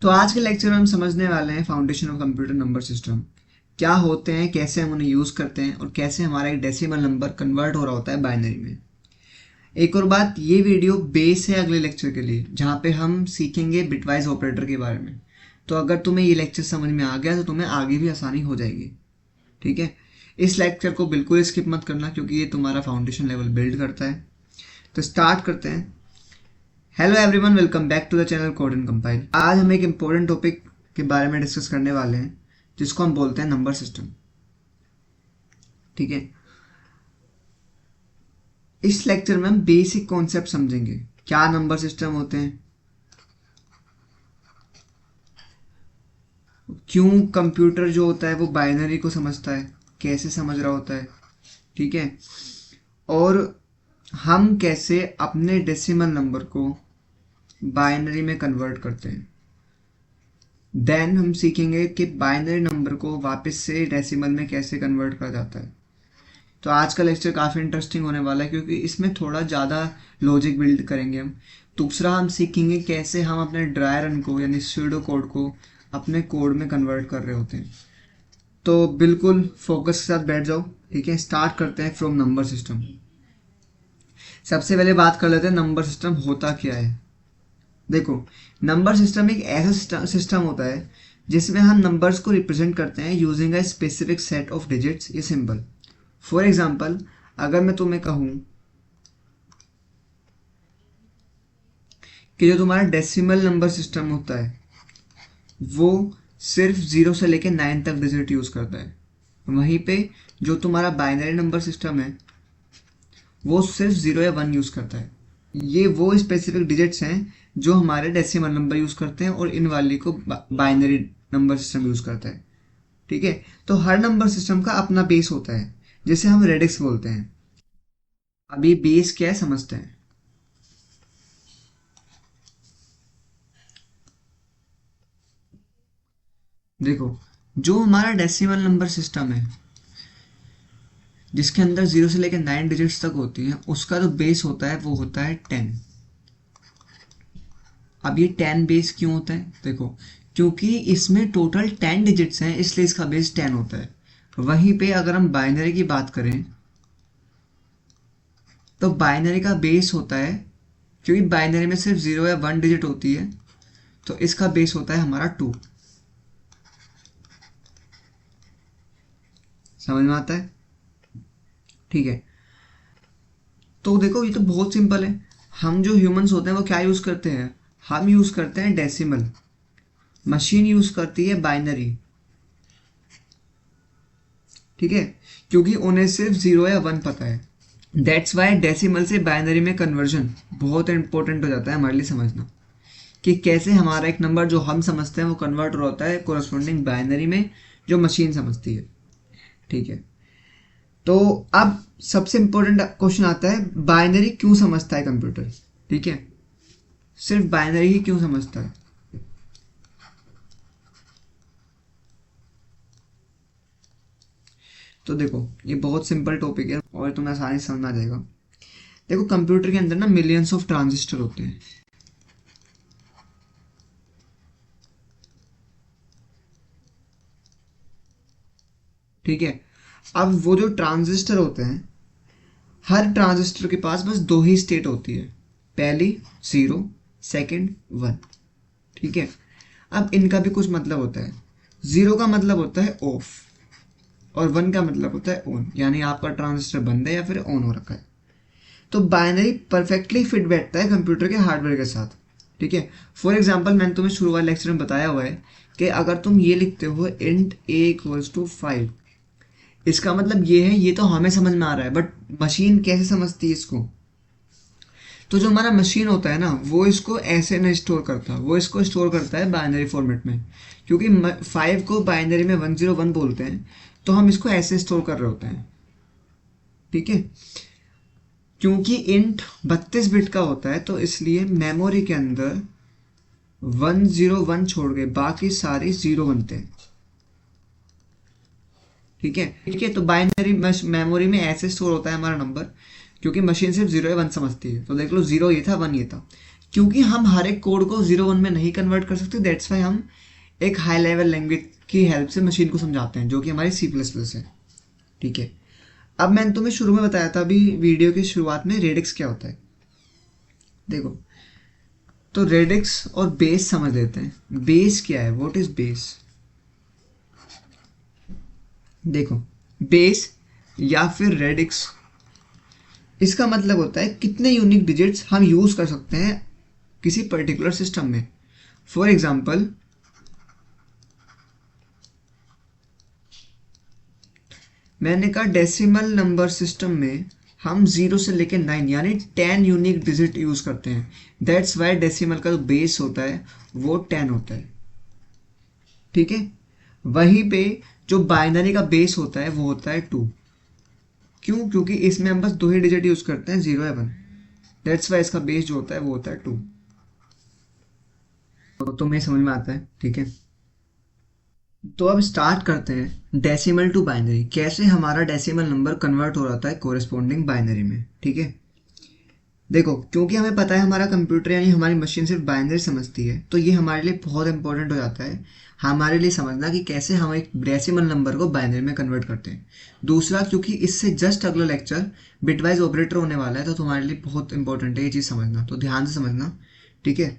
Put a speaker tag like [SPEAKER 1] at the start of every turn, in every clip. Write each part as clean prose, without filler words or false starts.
[SPEAKER 1] तो आज के लेक्चर में हम समझने वाले हैं foundation of computer number system क्या होते हैं, कैसे हम उन्हें यूज़ करते हैं और कैसे हमारा एक डेसिमल नंबर कन्वर्ट हो रहा होता है बाइनरी में। एक और बात, ये वीडियो बेस है अगले लेक्चर के लिए जहाँ पे हम सीखेंगे बिटवाइज ऑपरेटर के बारे में। तो अगर तुम्हें ये लेक्चर समझ में आ गया तो तुम्हें आगे भी आसानी हो जाएगी। ठीक है, इस लेक्चर को बिल्कुल स्किप मत करना क्योंकि ये तुम्हारा फाउंडेशन लेवल बिल्ड करता है। तो स्टार्ट करते हैं। Hello everyone, welcome back to the channel code and compile. आज हम एक इम्पोर्टेंट टॉपिक के बारे में डिस्कस करने वाले हैं जिसको हम बोलते हैं नंबर सिस्टम। ठीक है, इस लेक्चर में हम बेसिक कॉन्सेप्ट समझेंगे, क्या नंबर सिस्टम होते हैं, क्यों कंप्यूटर जो होता है वो बाइनरी को समझता है, कैसे समझ रहा होता है। ठीक है, और हम कैसे अपने डेसिमल नंबर को बाइनरी में कन्वर्ट करते हैं। देन हम सीखेंगे कि बाइनरी नंबर को वापस से डेसिमल में कैसे कन्वर्ट करा जाता है। तो आज का लेक्चर काफ़ी इंटरेस्टिंग होने वाला है क्योंकि इसमें थोड़ा ज़्यादा लॉजिक बिल्ड करेंगे हम। दूसरा हम सीखेंगे कैसे हम अपने ड्राई रन को यानी स्यूडो कोड को अपने कोड में कन्वर्ट कर रहे होते हैं। तो बिल्कुल फोकस के साथ बैठ जाओ। ठीक है, स्टार्ट करते हैं फ्रॉम नंबर सिस्टम। सबसे पहले बात कर लेते हैं नंबर सिस्टम होता क्या है। देखो, नंबर सिस्टम एक ऐसा सिस्टम होता है जिसमें हम नंबर्स को रिप्रेजेंट करते हैं using a specific set of digits या सिंबल। फॉर एग्जाम्पल, अगर मैं तुम्हें कहूं कि जो तुम्हारा डेसिमल नंबर सिस्टम होता है वो सिर्फ 0 से लेकर 9 तक डिजिट यूज करता है, वहीं पे जो तुम्हारा बाइनरी नंबर सिस्टम है वो सिर्फ 0 या 1 यूज करता है। ये वो स्पेसिफिक डिजिट्स हैं जो हमारे डेसिमल नंबर यूज करते हैं और इन वाली को बाइनरी नंबर सिस्टम यूज करता है। ठीक है, तो हर नंबर सिस्टम का अपना बेस होता है जिसे हम रेडिक्स बोलते हैं। अब ये बेस क्या है समझते हैं। देखो, जो हमारा डेसिमल नंबर सिस्टम है जिसके अंदर 0 से लेकर 9 डिजिट्स तक होती है, उसका जो बेस होता है वो होता है 10। अब ये 10 बेस क्यों होता है? देखो, क्योंकि इसमें टोटल 10 डिजिट्स हैं इसलिए इसका बेस 10 होता है। वहीं पे अगर हम बाइनरी की बात करें तो बाइनरी का बेस होता है, क्योंकि बाइनरी में सिर्फ 0 या 1 डिजिट होती है, तो इसका बेस होता है हमारा 2। समझ में आता है? ठीक है, तो देखो ये तो बहुत सिंपल है। हम जो ह्यूमंस होते हैं वो क्या यूज करते हैं? हम यूज करते हैं डेसिमल, मशीन यूज करती है बाइनरी। ठीक है, क्योंकि उन्हें सिर्फ 0 या 1 पता है। दैट्स वाई डेसिमल से बाइनरी में कन्वर्जन बहुत इंपॉर्टेंट हो जाता है हमारे लिए समझना, कि कैसे हमारा एक नंबर जो हम समझते हैं वो कन्वर्ट हो होता है कोरस्पॉन्डिंग बाइनरी में जो मशीन समझती है। ठीक है, तो अब सबसे इंपॉर्टेंट क्वेश्चन आता है, बाइनरी क्यों समझता है कंप्यूटर? ठीक है, सिर्फ बाइनरी ही क्यों समझता है? तो देखो, ये बहुत सिंपल टॉपिक है और तुम्हें आसानी से समझ आ जाएगा। देखो, कंप्यूटर के अंदर ना मिलियंस ऑफ ट्रांजिस्टर होते हैं। ठीक है, अब वो जो ट्रांजिस्टर होते हैं, हर ट्रांजिस्टर के पास बस 2 ही स्टेट होती है, पहली 0, सेकंड 1। ठीक है, अब इनका भी कुछ मतलब होता है। 0 का मतलब होता है ऑफ और 1 का मतलब होता है ऑन, यानी आपका ट्रांजिस्टर बंद है या फिर ऑन हो रखा है। तो बाइनरी परफेक्टली फिट बैठता है कंप्यूटर के हार्डवेयर के साथ। ठीक है, फॉर एग्जाम्पल मैंने तुम्हें शुरू वाले लेक्चर में बताया हुआ है कि अगर तुम ये लिखते हो इंट a=5, इसका मतलब ये है, ये तो हमें समझ में आ रहा है, बट मशीन कैसे समझती है इसको? तो जो हमारा मशीन होता है ना वो इसको ऐसे नहीं स्टोर करता, वो इसको स्टोर करता है बाइनरी फॉर्मेट में। क्योंकि 5 को बाइनरी में 101 बोलते हैं, तो हम इसको ऐसे स्टोर कर रहे होते हैं। ठीक है, क्योंकि इंट 32 बिट का होता है तो इसलिए मेमोरी के अंदर 101 छोड़ के बाकी सारे 0 बनते हैं। ठीक है, ठीक है, तो बाइनरी मेमोरी में ऐसे स्टोर होता है हमारा नंबर, क्योंकि मशीन सिर्फ 0 या 1 समझती है। तो देख लो, 0 ये था, 1 ये था। क्योंकि हम हर एक कोड को 0 1 में नहीं कन्वर्ट कर सकते, दैट्स वाई हम एक हाई लेवल लैंग्वेज की हेल्प से मशीन को समझाते हैं, जो कि हमारी C++ है। ठीक है, अब मैंने तुम्हें शुरू में बताया था अभी वीडियो की शुरुआत में, रेडिक्स क्या होता है। देखो, तो रेडिक्स और बेस समझ लेते हैं। बेस क्या है, व्हाट इज बेस? देखो, बेस या फिर रेडिक्स, इसका मतलब होता है कितने यूनिक डिजिट्स हम यूज कर सकते हैं किसी पर्टिकुलर सिस्टम में। फॉर एग्जाम्पल, मैंने कहा डेसिमल नंबर सिस्टम में हम 0 से लेकर 9 यानी 10 यूनिक डिजिट यूज करते हैं। दैट्स वाई डेसिमल का जो बेस होता है वो 10 होता है। ठीक है, वहीं पे जो बाइनरी का बेस होता है वो होता है 2। क्यों? क्योंकि इसमें हम बस 2 ही डिजिट यूज करते हैं, 0 या 1। दैट्स वाई इसका बेस जो होता है वो होता है 2। तो तुम्हें समझ में आता है? ठीक है, तो अब स्टार्ट करते हैं डेसिमल टू बाइनरी, कैसे हमारा डेसिमल नंबर कन्वर्ट हो रहा है कोरिस्पोंडिंग बाइनरी में। ठीक है, देखो, क्योंकि हमें पता है हमारा कंप्यूटर यानी हमारी मशीन सिर्फ बाइनरी समझती है, तो ये हमारे लिए बहुत इंपॉर्टेंट हो जाता है हमारे लिए समझना कि कैसे हम एक डेसिमल नंबर को बाइनरी में कन्वर्ट करते हैं। दूसरा, क्योंकि इससे जस्ट अगला लेक्चर बिटवाइज ऑपरेटर होने वाला है, तो तुम्हारे लिए बहुत इंपॉर्टेंट है ये चीज़ समझना, तो ध्यान से समझना। ठीक है,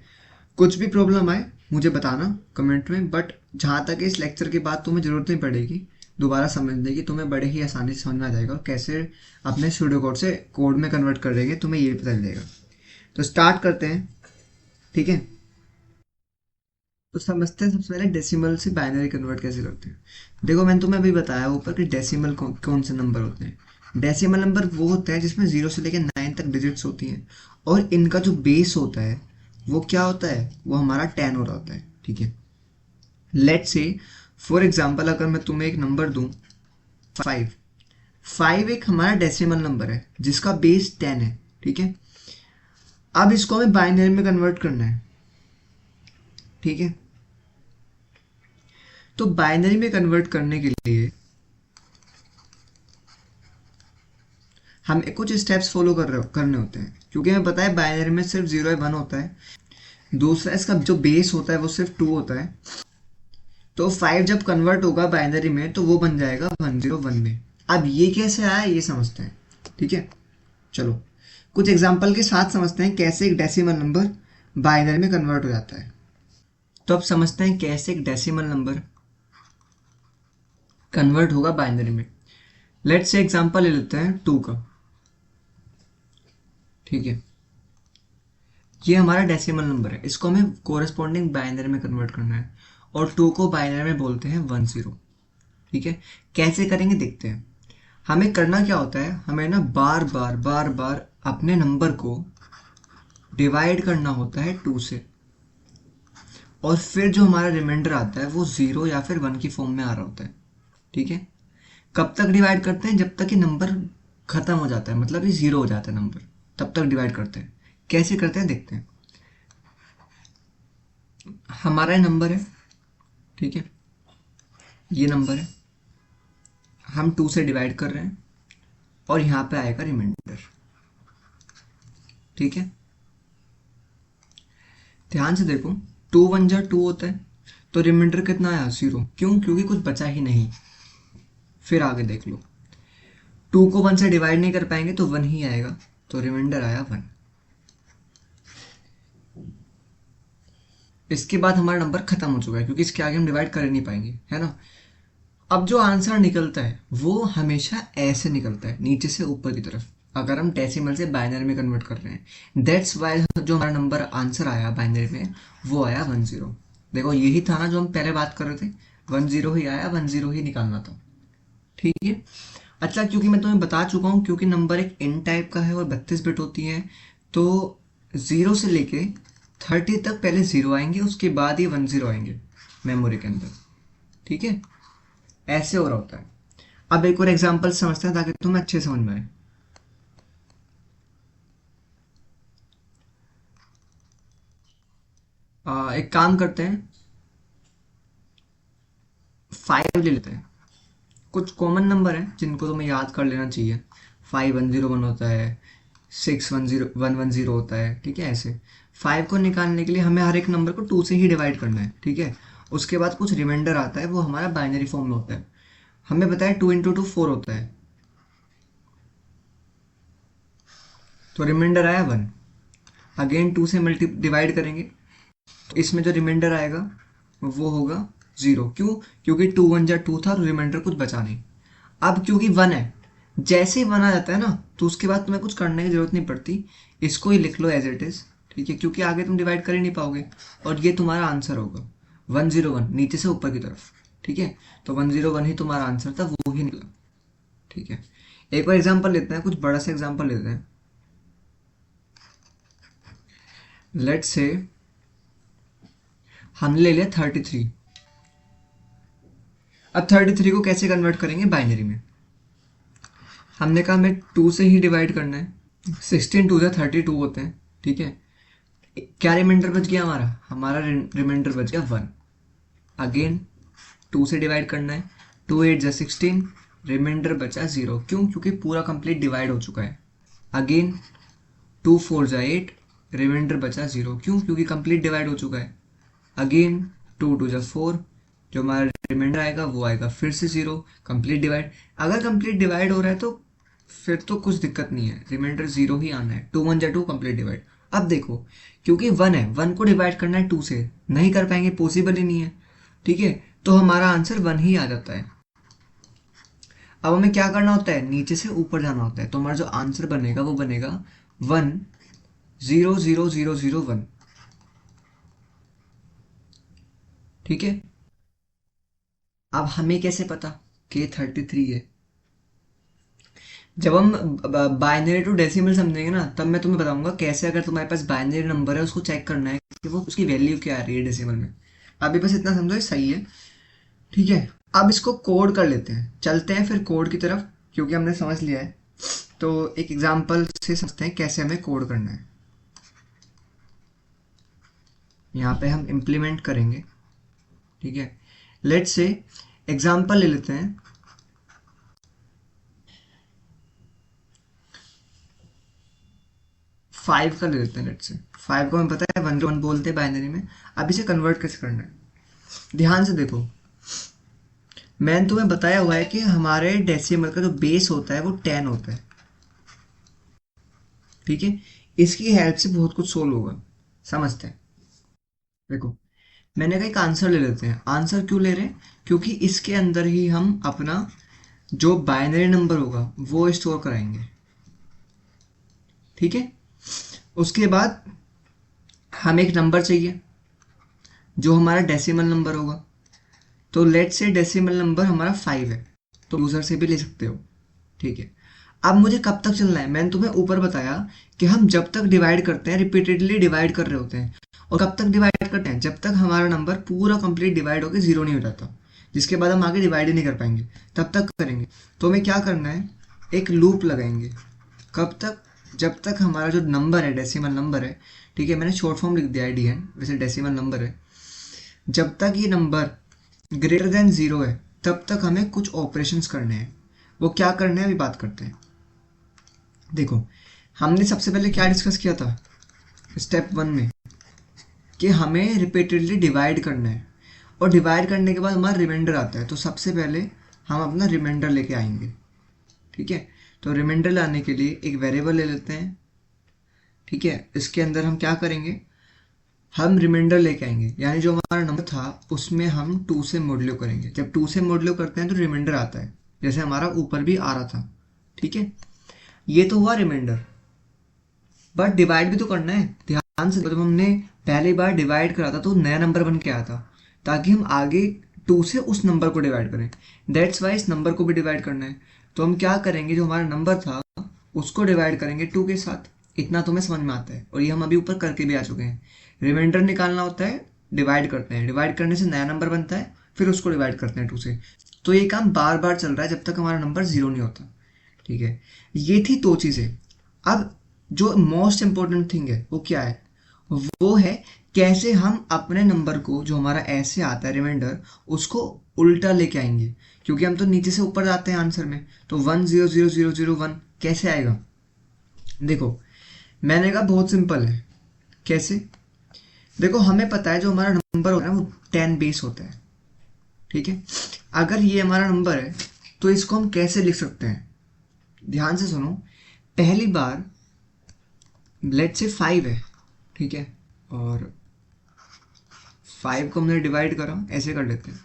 [SPEAKER 1] कुछ भी प्रॉब्लम आए मुझे बताना कमेंट में, बट जहाँ तक इस लेक्चर के बाद तुम्हें ज़रूरत नहीं पड़ेगी दोबारा समझने की, तुम्हें बड़े ही आसानी से समझ में आ जाएगा और कैसे अपने सूडो कोड से कोड में कन्वर्ट कर देंगे तुम्हें ये पता चलेगा। तो स्टार्ट करते हैं। ठीक है, तो समझते हैं सबसे पहले डेसिमल से बाइनरी कन्वर्ट कैसे करते हैं। देखो, मैंने तुम्हें अभी बताया ऊपर कि डेसिमल कौन से नंबर होते हैं। डेसिमल नंबर वो होता है जिसमें 0 से लेकर 9 तक डिजिट्स होती हैं, और इनका जो बेस होता है वो क्या होता है, वो हमारा 10 हो रहा होता है। ठीक है, लेट्स से फॉर एग्जांपल अगर मैं तुम्हें एक नंबर दूं 5, 5 एक हमारा डेसिमल नंबर है जिसका बेस 10 है। ठीक है, अब इसको हमें बाइनरी में कन्वर्ट करना है। ठीक है, तो बाइनरी में कन्वर्ट करने के लिए हमें कुछ स्टेप्स फॉलो करने होते हैं, क्योंकि हमें पता है बाइनरी में सिर्फ 0 या 1 होता है। दूसरा, इसका जो बेस होता है वो सिर्फ 2 होता है। तो 5 जब कन्वर्ट होगा बाइनरी में तो वो बन जाएगा 101 में। अब ये कैसे आया ये समझते हैं। ठीक है, चलो कुछ एग्जांपल के साथ समझते हैं कैसे एक डेसिमल नंबर बाइनरी में कन्वर्ट हो जाता है। तो अब समझते हैं कैसे एक डेसिमल नंबर कन्वर्ट होगा बाइनरी में। लेट्स से एग्जांपल ले लेते हैं 2 का। ठीक है, ये हमारा डेसिमल नंबर है, इसको हमें कोरेस्पॉन्डिंग बाइनरी में कन्वर्ट करना है, और 2 को बाइनरी में बोलते हैं 10। ठीक है, कैसे करेंगे देखते हैं। हमें करना क्या होता है, हमें ना बार बार अपने नंबर को डिवाइड करना होता है 2 से, और फिर जो हमारा रिमाइंडर आता है वो 0 या फिर 1 की फॉर्म में आ रहा होता है। ठीक है, कब तक डिवाइड करते हैं, जब तक ये नंबर खत्म हो जाता है, मतलब ये 0 हो जाता है नंबर, तब तक डिवाइड करते हैं। कैसे करते हैं देखते हैं। हमारा ये नंबर है, ठीक है, ये नंबर है, हम 2 से डिवाइड कर रहे हैं, और यहाँ पे आएगा रिमाइंडर। ठीक है, ध्यान से देखो, 2 1 जा 2 होता है, तो रिमाइंडर कितना आया 0। क्यों? क्योंकि कुछ बचा ही नहीं। फिर आगे देख लो, 2 को 1 से डिवाइड नहीं कर पाएंगे तो 1 ही आएगा, तो रिमाइंडर आया 1। इसके बाद हमारा नंबर खत्म हो चुका है, क्योंकि इसके आगे हम डिवाइड कर ही नहीं पाएंगे, है ना। अब जो आंसर निकलता है वो हमेशा ऐसे निकलता है, नीचे से ऊपर की तरफ, अगर हम डेसिमल से बाइनरी में कन्वर्ट कर रहे हैं। दैट्स वाई जो हमारा नंबर आंसर आया बाइनरी में वो आया 10। देखो, यही था ना जो हम पहले बात कर रहे थे, 10 ही आया, 10 ही निकालना था। ठीक है, अच्छा, क्योंकि मैं तुम्हें बता चुका हूँ, क्योंकि नंबर एक इन टाइप का है और 32 बिट होती है, तो 0 से लेके 30 तक पहले 0 आएंगे, उसके बाद ही 10 आएंगे मेमोरी के अंदर। ठीक है, ऐसे हो रहा होता है। अब एक और एग्जांपल समझते हैं ताकि तुम्हें अच्छे समझ में आए। एक काम करते हैं, 5 ले लेते हैं। कुछ कॉमन नंबर हैं जिनको तुम्हें याद कर लेना चाहिए। 5101 होता है, 610110 होता है। ठीक है, ऐसे 5 को निकालने के लिए हमें हर एक नंबर को 2 से ही डिवाइड करना है, ठीक है। उसके बाद कुछ रिमाइंडर आता है, वो हमारा बाइनरी फॉर्म में होता है। हमें बताया 2 इंटू 2 4 होता है, तो रिमाइंडर आया 1। अगेन 2 से डिवाइड करेंगे, तो इसमें जो रिमाइंडर आएगा वो होगा 0। क्यों? क्योंकि 2 1 जा 2 था, तो रिमाइंडर कुछ बचा नहीं। अब क्योंकि 1 है, जैसे ही 1 आ जाता है ना, तो उसके बाद तुम्हें कुछ करने की जरूरत नहीं पड़ती, इसको ही लिख लो एज इट इज, ठीक है, क्योंकि आगे तुम डिवाइड कर ही नहीं पाओगे। और ये तुम्हारा आंसर होगा 101, नीचे से ऊपर की तरफ, ठीक है। तो 101 ही तुम्हारा आंसर था, वो ही निकला, ठीक है। एक और एग्जाम्पल लेते हैं, कुछ बड़ा सा एग्जाम्पल लेते हैं। लेट्स से हमने ले लिया 33। अब 33 को कैसे कन्वर्ट करेंगे बाइनरी में? हमने कहा हमें 2 से ही डिवाइड करना है। 16 2 32 होते हैं, ठीक है। क्या रिमाइंडर बच गया हमारा? हमारा रिमाइंडर बच गया 1। अगेन 2 से डिवाइड करना है, 2 8 जा 16, रिमाइंडर बचा 0। क्यों? क्योंकि पूरा कंप्लीट डिवाइड हो चुका है। अगेन 2 4 जा 8, रिमाइंडर बचा 0। क्यों? क्योंकि कंप्लीट डिवाइड हो चुका है। अगेन 2 2 जा 4, जो हमारा रिमाइंडर आएगा वो आएगा फिर से 0, कंप्लीट डिवाइड। अगर कंप्लीट डिवाइड हो रहा है तो फिर तो कुछ दिक्कत नहीं है, रिमाइंडर 0 ही आना है। 2 1 जा 2, कंप्लीट डिवाइड। अब देखो, क्योंकि 1 है, 1 को डिवाइड करना है 2 से, नहीं कर पाएंगे, पॉसिबल ही नहीं है, ठीक है। तो हमारा आंसर 1 ही आ जाता है। अब हमें क्या करना होता है? नीचे से ऊपर जाना होता है। तो हमारा जो आंसर बनेगा वो बनेगा 1 0 0 0 0 1, ठीक है। अब हमें कैसे पता कि 33 है? जब हम बाइनरी टू डेसिमल समझेंगे ना, तब मैं तुम्हें बताऊंगा कैसे, अगर तुम्हारे पास बाइनरी नंबर है उसको चेक करना है कि वो उसकी वैल्यू क्या आ रही है डेसिमल में। अभी बस इतना समझो, ये सही है, ठीक है। अब इसको कोड कर लेते हैं, चलते हैं फिर कोड की तरफ, क्योंकि हमने समझ लिया है। तो एक एग्जांपल से समझते हैं कैसे हमें कोड करना है। यहाँ पे हम इम्प्लीमेंट करेंगे, ठीक है। लेट्स से एग्जांपल ले लेते हैं। 5 का ले लेते हैं। लेट्स से 5 को हमें पता है 101 बोलते हैं बाइनरी में। अब इसे कन्वर्ट कैसे करना है, ध्यान से देखो। मैंने तुम्हें बताया हुआ है कि हमारे डेसिमल का जो बेस होता है वो 10 होता है, ठीक है। इसकी हेल्प से बहुत कुछ सोल्व होगा, समझते हैं। देखो, मैंने कहा एक आंसर ले लेते हैं। आंसर क्यों ले रहे हैं? क्योंकि इसके अंदर ही हम अपना जो बाइनरी नंबर होगा वो स्टोर कराएंगे, ठीक है। उसके बाद हमें एक नंबर चाहिए जो हमारा डेसिमल नंबर होगा। तो लेट से डेसिमल नंबर हमारा 5 है, तो यूजर से भी ले सकते हो, ठीक है। अब मुझे कब तक चलना है? मैंने तुम्हें ऊपर बताया कि हम जब तक डिवाइड करते हैं, रिपीटेडली डिवाइड कर रहे होते हैं। और कब तक डिवाइड करते हैं? जब तक हमारा नंबर पूरा कंप्लीट डिवाइड होकर 0 नहीं हो जाता, जिसके बाद हम आगे डिवाइड ही नहीं कर पाएंगे, तब तक करेंगे। तो हमें क्या करना है? एक लूप लगाएंगे। कब तक? जब तक हमारा जो नंबर है, डेसिमल नंबर है, ठीक है, मैंने शॉर्ट फॉर्म लिख दिया है DN, वैसे डेसिमल नंबर है। जब तक ये नंबर ग्रेटर देन 0 है, तब तक हमें कुछ ऑपरेशंस करने हैं। वो क्या करने हैं अभी बात करते हैं। देखो, हमने सबसे पहले क्या डिस्कस किया था स्टेप 1 में, कि हमें रिपीटेडली डिवाइड करना है, और डिवाइड करने के बाद हमारा रिमाइंडर आता है। तो सबसे पहले हम अपना रिमाइंडर लेके आएंगे, ठीक है। तो रिमाइंडर लाने के लिए एक वेरिएबल ले लेते हैं, ठीक है। इसके अंदर हम क्या करेंगे? हम रिमाइंडर लेके आएंगे, यानी जो हमारा नंबर था उसमें हम 2 से मॉड्यूलो करेंगे। जब 2 से मॉड्यूलो करते हैं तो रिमाइंडर आता है, जैसे हमारा ऊपर भी आ रहा था, ठीक है। ये तो हुआ रिमाइंडर, बट डिवाइड भी तो करना है। ध्यान से, जब हमने पहली बार डिवाइड करा था तो नया नंबर बन के आया था, ताकि हम आगे 2 से उस नंबर को डिवाइड करें। दैट्स वाई इस नंबर को भी डिवाइड करना है। तो हम क्या करेंगे? जो हमारा नंबर था उसको डिवाइड करेंगे 2 के साथ। इतना तुम्हें समझ में आता है, और ये हम अभी ऊपर करके भी आ चुके हैं। रिमाइंडर निकालना होता है, डिवाइड करते हैं, डिवाइड करने से नया नंबर बनता है, फिर उसको डिवाइड करते हैं 2 से। तो ये काम बार बार चल रहा है जब तक हमारा नंबर 0 नहीं होता, ठीक है। ये थी 2 चीज़ें। अब जो मोस्ट इंपॉर्टेंट थिंग है वो क्या है? वो है कैसे हम अपने नंबर को, जो हमारा ऐसे आता है रिमाइंडर, उसको उल्टा लेके आएंगे। क्योंकि हम तो नीचे से ऊपर जाते हैं आंसर में। तो 1 0 0 0 0 1 कैसे आएगा? देखो, मैंने कहा बहुत सिंपल है। कैसे? देखो हमें पता है जो हमारा नंबर होता है वो 10 बेस होता है, ठीक है। अगर ये हमारा नंबर है तो इसको हम कैसे लिख सकते हैं? ध्यान से सुनो। पहली बार लेट्स से 5 है, ठीक है, और 5 को हमने डिवाइड करा, ऐसे कर लेते हैं,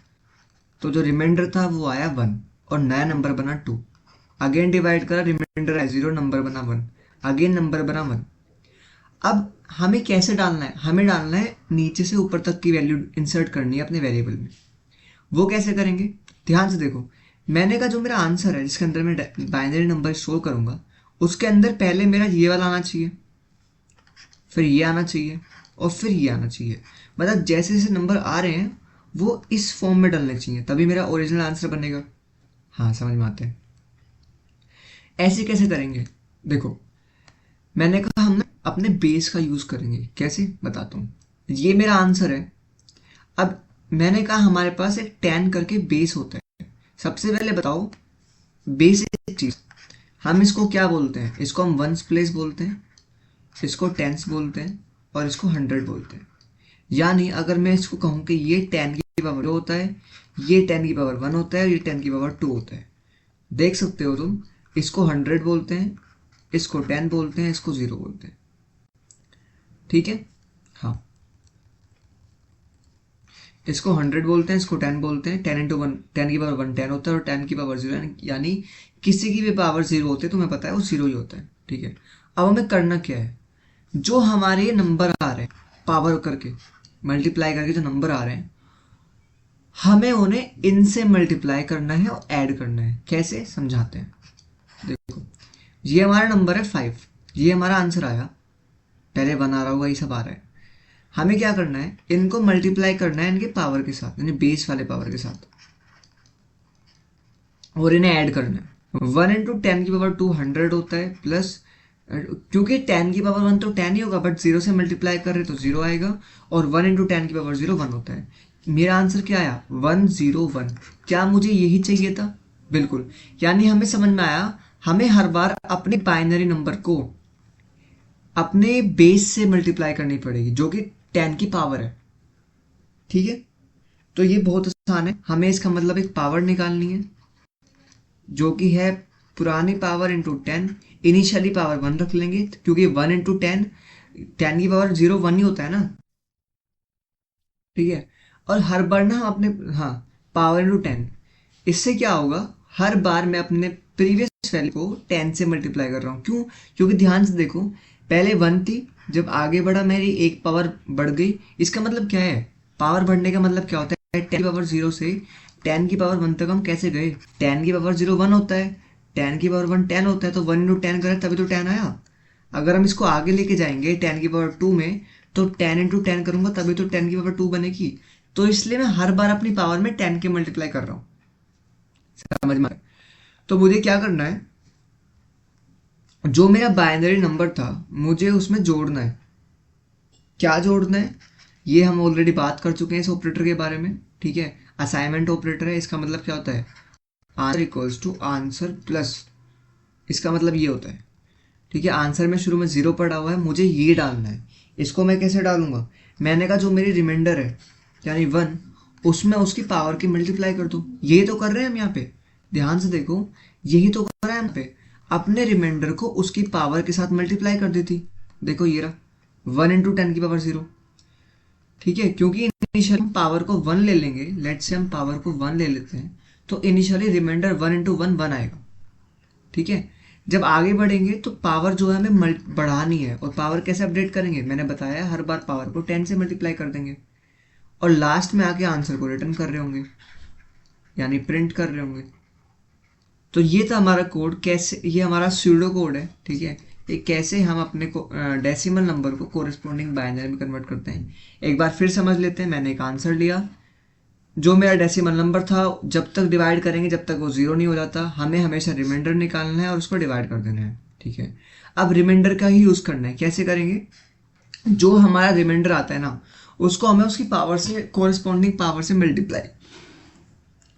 [SPEAKER 1] तो जो रिमाइंडर था वो आया 1 और नया नंबर बना 2। अगेन डिवाइड करा, रिमाइंडर आया 0, नंबर बना 1, अगेन नंबर बना 1। अब हमें कैसे डालना है? हमें डालना है नीचे से ऊपर तक की वैल्यू इंसर्ट करनी है अपने वेरिएबल में। वो कैसे करेंगे? ध्यान से देखो, मैंने कहा जो मेरा आंसर है जिसके अंदर मैं बाइनरी नंबर स्टोर करूंगा उसके अंदर पहले मेरा ये वाला आना चाहिए, फिर ये आना चाहिए और फिर ये आना चाहिए। मतलब जैसे जैसे नंबर आ रहे हैं वो इस फॉर्म में डलने चाहिए, तभी मेरा ओरिजिनल आंसर बनेगा। हाँ समझ में आते हैं। ऐसे कैसे करेंगे? देखो मैंने कहा हम ना अपने बेस का यूज करेंगे। कैसे बताता हूँ। ये मेरा आंसर है। अब मैंने कहा हमारे पास एक 10 करके बेस होता है। सबसे पहले बताओ बेसिक चीज, हम इसको क्या बोलते हैं? इसको हम वंस प्लेस बोलते हैं, इसको टेंस बोलते हैं और इसको 100 बोलते हैं। यानी अगर मैं इसको कहूँ कि ये 10 की पावर होता है, ये 10 की पावर 1 होता है और ये 10 की पावर 2 होता है। देख सकते हो तुम, इसको 100 बोलते हैं, इसको 10 बोलते हैं, इसको 0 बोलते हैं, ठीक है। हाँ, इसको 100 बोलते हैं, इसको 10 बोलते हैं। 10 इंटू 1, 10 की पावर 1 10 होता है और 10 की पावर 0, यानी किसी की भी पावर 0 होती है, तुम्हें पता है वो 0 ही होता है, ठीक है। अब हमें करना क्या है? जो हमारे नंबर आ रहे हैं पावर करके मल्टीप्लाई करके जो नंबर आ रहे हैं, हमें उन्हें इनसे मल्टीप्लाई करना है और ऐड करना है। कैसे समझाते हैं। देखो ये हमारा नंबर है 5, ये हमारा आंसर आया, पहले 1 आ रहा होगा, ये सब आ रहा है। हमें क्या करना है? इनको मल्टीप्लाई करना है इनके पावर के साथ, यानी बेस वाले पावर के साथ, और इन्हें ऐड करना है। 1 इंटू 10 की पावर 2 100 होता है, प्लस क्योंकि 10 की पावर 1 तो 10 ही होगा, बट 0 से मल्टीप्लाई कर रहे तो 0 आएगा, और 1 इंटू 10 की पावर 0 1 होता है। मेरा आंसर क्या आया? 101। क्या मुझे यही चाहिए था? बिल्कुल। यानी हमें समझ में आया, हमें हर बार अपने बाइनरी नंबर को अपने बेस से मल्टीप्लाई करनी पड़ेगी, जो कि 10 की पावर है, ठीक है। तो ये बहुत आसान है। हमें इसका मतलब एक पावर निकालनी है जो कि है पुरानी पावर इंटू 10, इनिशियली पावर 1 रख लेंगे, क्योंकि 1 इंटू 10, 10 की पावर 0 1 ही होता है ना, ठीक है। और हर बार ना हम अपने, हाँ, पावर इंटू 10, इससे क्या होगा? हर बार मैं अपने प्रीवियस वैल्यू को 10 से मल्टीप्लाई कर रहा हूँ। क्यों? क्योंकि ध्यान से देखो, पहले 1 थी, जब आगे बढ़ा मेरी एक पावर बढ़ गई। इसका मतलब क्या है? पावर बढ़ने का मतलब क्या होता है? 10 की पावर 0 से 10 की पावर 1 तक हम कैसे गए? 10 की पावर 0 1 होता है, 10 की पावर 1 10 होता है, तो 1 इंटू 10 करें तभी तो 10 आया। अगर हम इसको आगे लेके जाएंगे 10 की पावर 2 में, तो 10 इंटू 10 करूंगा तभी तो 10 की पावर 2 बनेगी। तो इसलिए मैं हर बार अपनी पावर में 10 के मल्टीप्लाई कर रहा हूँ। समझ में? तो मुझे क्या करना है? जो मेरा बाइनरी नंबर था मुझे उसमें जोड़ना है। क्या जोड़ना है? ये हम ऑलरेडी बात कर चुके हैं इस ऑपरेटर के बारे में, ठीक है। असाइनमेंट ऑपरेटर है। इसका मतलब क्या होता है? Answer equals to answer plus, इसका मतलब ये होता है, ठीक है। आंसर में शुरू में 0 पड़ा हुआ है, मुझे ये डालना है। इसको मैं कैसे डालूंगा? मैंने कहा जो मेरी रिमाइंडर है यानी 1, उसमें उसकी पावर की मल्टीप्लाई कर दो। यही तो कर रहे हैं हम यहाँ पे। ध्यान से देखो, यही तो कर रहे हैं यहाँ पे। अपने रिमाइंडर को उसकी पावर के साथ मल्टीप्लाई कर देती। देखो ये रहा 1 इंटू 10 की पावर 0, ठीक है। क्योंकि इनिशियली हम पावर को 1 ले लेंगे, लेट से हम पावर को 1 ले लेते हैं, तो इनिशियली रिमाइंडर 1 इंटू 1 1 आएगा, ठीक है। जब आगे बढ़ेंगे तो पावर जो है हमें बढ़ानी है, और पावर कैसे अपडेट करेंगे? मैंने बताया हर बार पावर को 10 से मल्टीप्लाई कर देंगे, और लास्ट में आके आंसर को रिटर्न कर रहे होंगे, यानी प्रिंट कर रहे होंगे। तो ये था हमारा कोड। कैसे, ये हमारा स्यूडो कोड है, ठीक है। ये कैसे हम अपने को डेसिमल नंबर को कोरिस्पोंडिंग बाइनरी में कन्वर्ट करते हैं, एक बार फिर समझ लेते हैं। मैंने एक आंसर लिया, जो मेरा डेसिमल नंबर था, जब तक डिवाइड करेंगे जब तक वो 0 नहीं हो जाता, हमें हमेशा रिमाइंडर निकालना है और उसको डिवाइड कर देना है, ठीक है। अब रिमाइंडर का ही यूज़ करना है। कैसे करेंगे? जो हमारा रिमाइंडर आता है ना, उसको हमें उसकी पावर से, कोरिस्पोंडिंग पावर से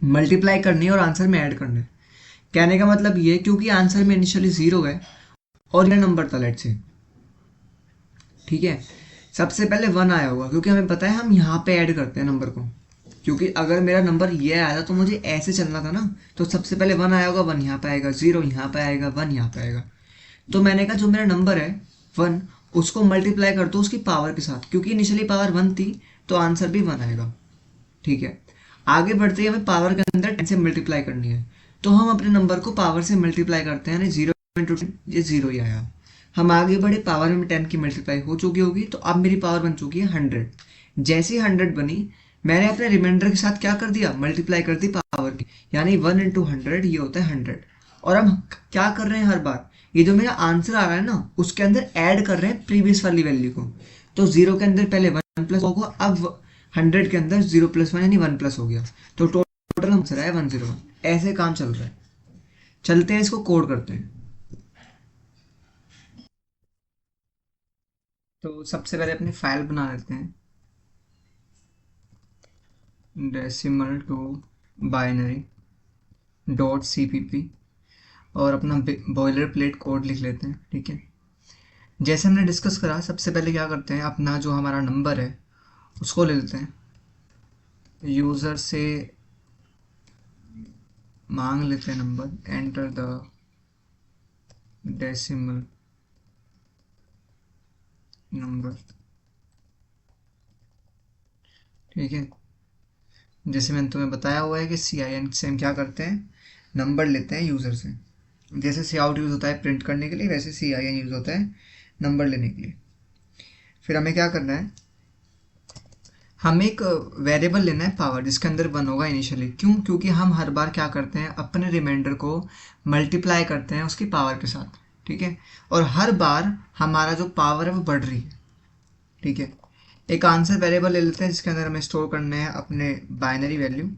[SPEAKER 1] मल्टीप्लाई करनी है और आंसर में ऐड करना है। कहने का मतलब ये, क्योंकि आंसर में इनिशियली 0 है और ये नंबर था लेट से, ठीक है। सबसे पहले 1 आया होगा, क्योंकि हमें पता है हम यहाँ पे ऐड करते हैं नंबर को, क्योंकि अगर मेरा नंबर ये आया था तो मुझे ऐसे चलना था ना, तो सबसे पहले 1 आया होगा, 1 यहाँ पे आएगा, 0 यहाँ पे आएगा, 1 यहाँ पे आएगा। तो मैंने कहा जो मेरा नंबर है 1, उसको मल्टीप्लाई कर दो उसकी पावर के साथ, क्योंकि इनिशियली पावर 1 थी तो आंसर भी 1 आएगा। ठीक है, आगे बढ़ते ही हमें पावर के अंदर 10 से मल्टीप्लाई करनी है, तो हम अपने नंबर को पावर से मल्टीप्लाई करते हैं, यानी 0 इंटू 10, ये 0 ही आया। हम आगे बढ़े, पावर में 10 की मल्टीप्लाई हो चुकी होगी, तो अब मेरी पावर बन चुकी है 100। जैसे ही 100 बनी, मैंने अपने रिमाइंडर के साथ क्या कर दिया, मल्टीप्लाई कर दी पावर की, यानी 1 इंटू 100 ये होता है 100। और हम क्या कर रहे हैं, हर बार ये जो मेरा आंसर आ रहा है ना, उसके अंदर ऐड कर रहे हैं प्रीवियस वाली वैल्यू को। तो 0 के अंदर पहले 1 प्लस होगा, अब 100 के अंदर 0 प्लस 1 यानी 1 प्लस हो गया, तो टोटल आंसर है 101। ऐसे काम चल रहा है। चलते हैं, इसको कोड करते हैं। तो सबसे पहले अपनी फाइल बना लेते हैं, decimal to binary dot CPP, और अपना बॉयलर प्लेट कोड लिख लेते हैं। ठीक है, जैसे हमने डिस्कस करा, सबसे पहले क्या करते हैं, अपना जो हमारा नंबर है उसको ले लेते हैं, यूज़र से मांग लेते हैं number, enter the decimal number. ठीक है, जैसे मैंने तुम्हें बताया हुआ है कि CIN से हम क्या करते हैं, नंबर लेते हैं यूज़र से। जैसे सी आउट यूज़ होता है प्रिंट करने के लिए, वैसे CIN यूज़ होता है नंबर लेने के लिए। फिर हमें क्या करना है, हमें एक वेरिएबल लेना है पावर, जिसके अंदर 1 होगा इनिशियली। क्यों? क्योंकि हम हर बार क्या करते हैं, अपने रिमाइंडर को मल्टीप्लाई करते हैं उसकी पावर के साथ। ठीक है, और हर बार हमारा जो पावर है वो बढ़ रही है। ठीक है, एक आंसर वेरिएबल ले लेते हैं जिसके अंदर हमें स्टोर करना है अपने बाइनरी वैल्यू।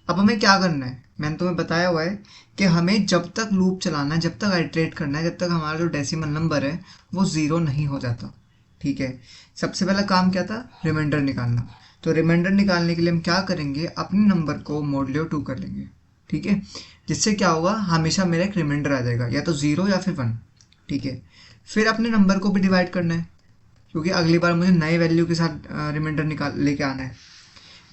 [SPEAKER 1] अब हमें क्या करना है, मैंने तुम्हें बताया हुआ है कि हमें जब तक लूप चलाना है, जब तक आइट्रेट करना है, जब तक हमारा जो डेसिमल नंबर है वो 0 नहीं हो जाता। ठीक है, सबसे पहला काम क्या था, रिमाइंडर निकालना। तो रिमाइंडर निकालने के लिए हम क्या करेंगे, अपने नंबर को मॉडुलो 2 कर लेंगे। ठीक है, जिससे क्या होगा, हमेशा मेरा एक रिमाइंडर आ जाएगा, या तो 0 या फिर 1। ठीक है, फिर अपने नंबर को भी डिवाइड करना है, क्योंकि अगली बार मुझे नए वैल्यू के साथ रिमाइंडर निकाल लेके आना है।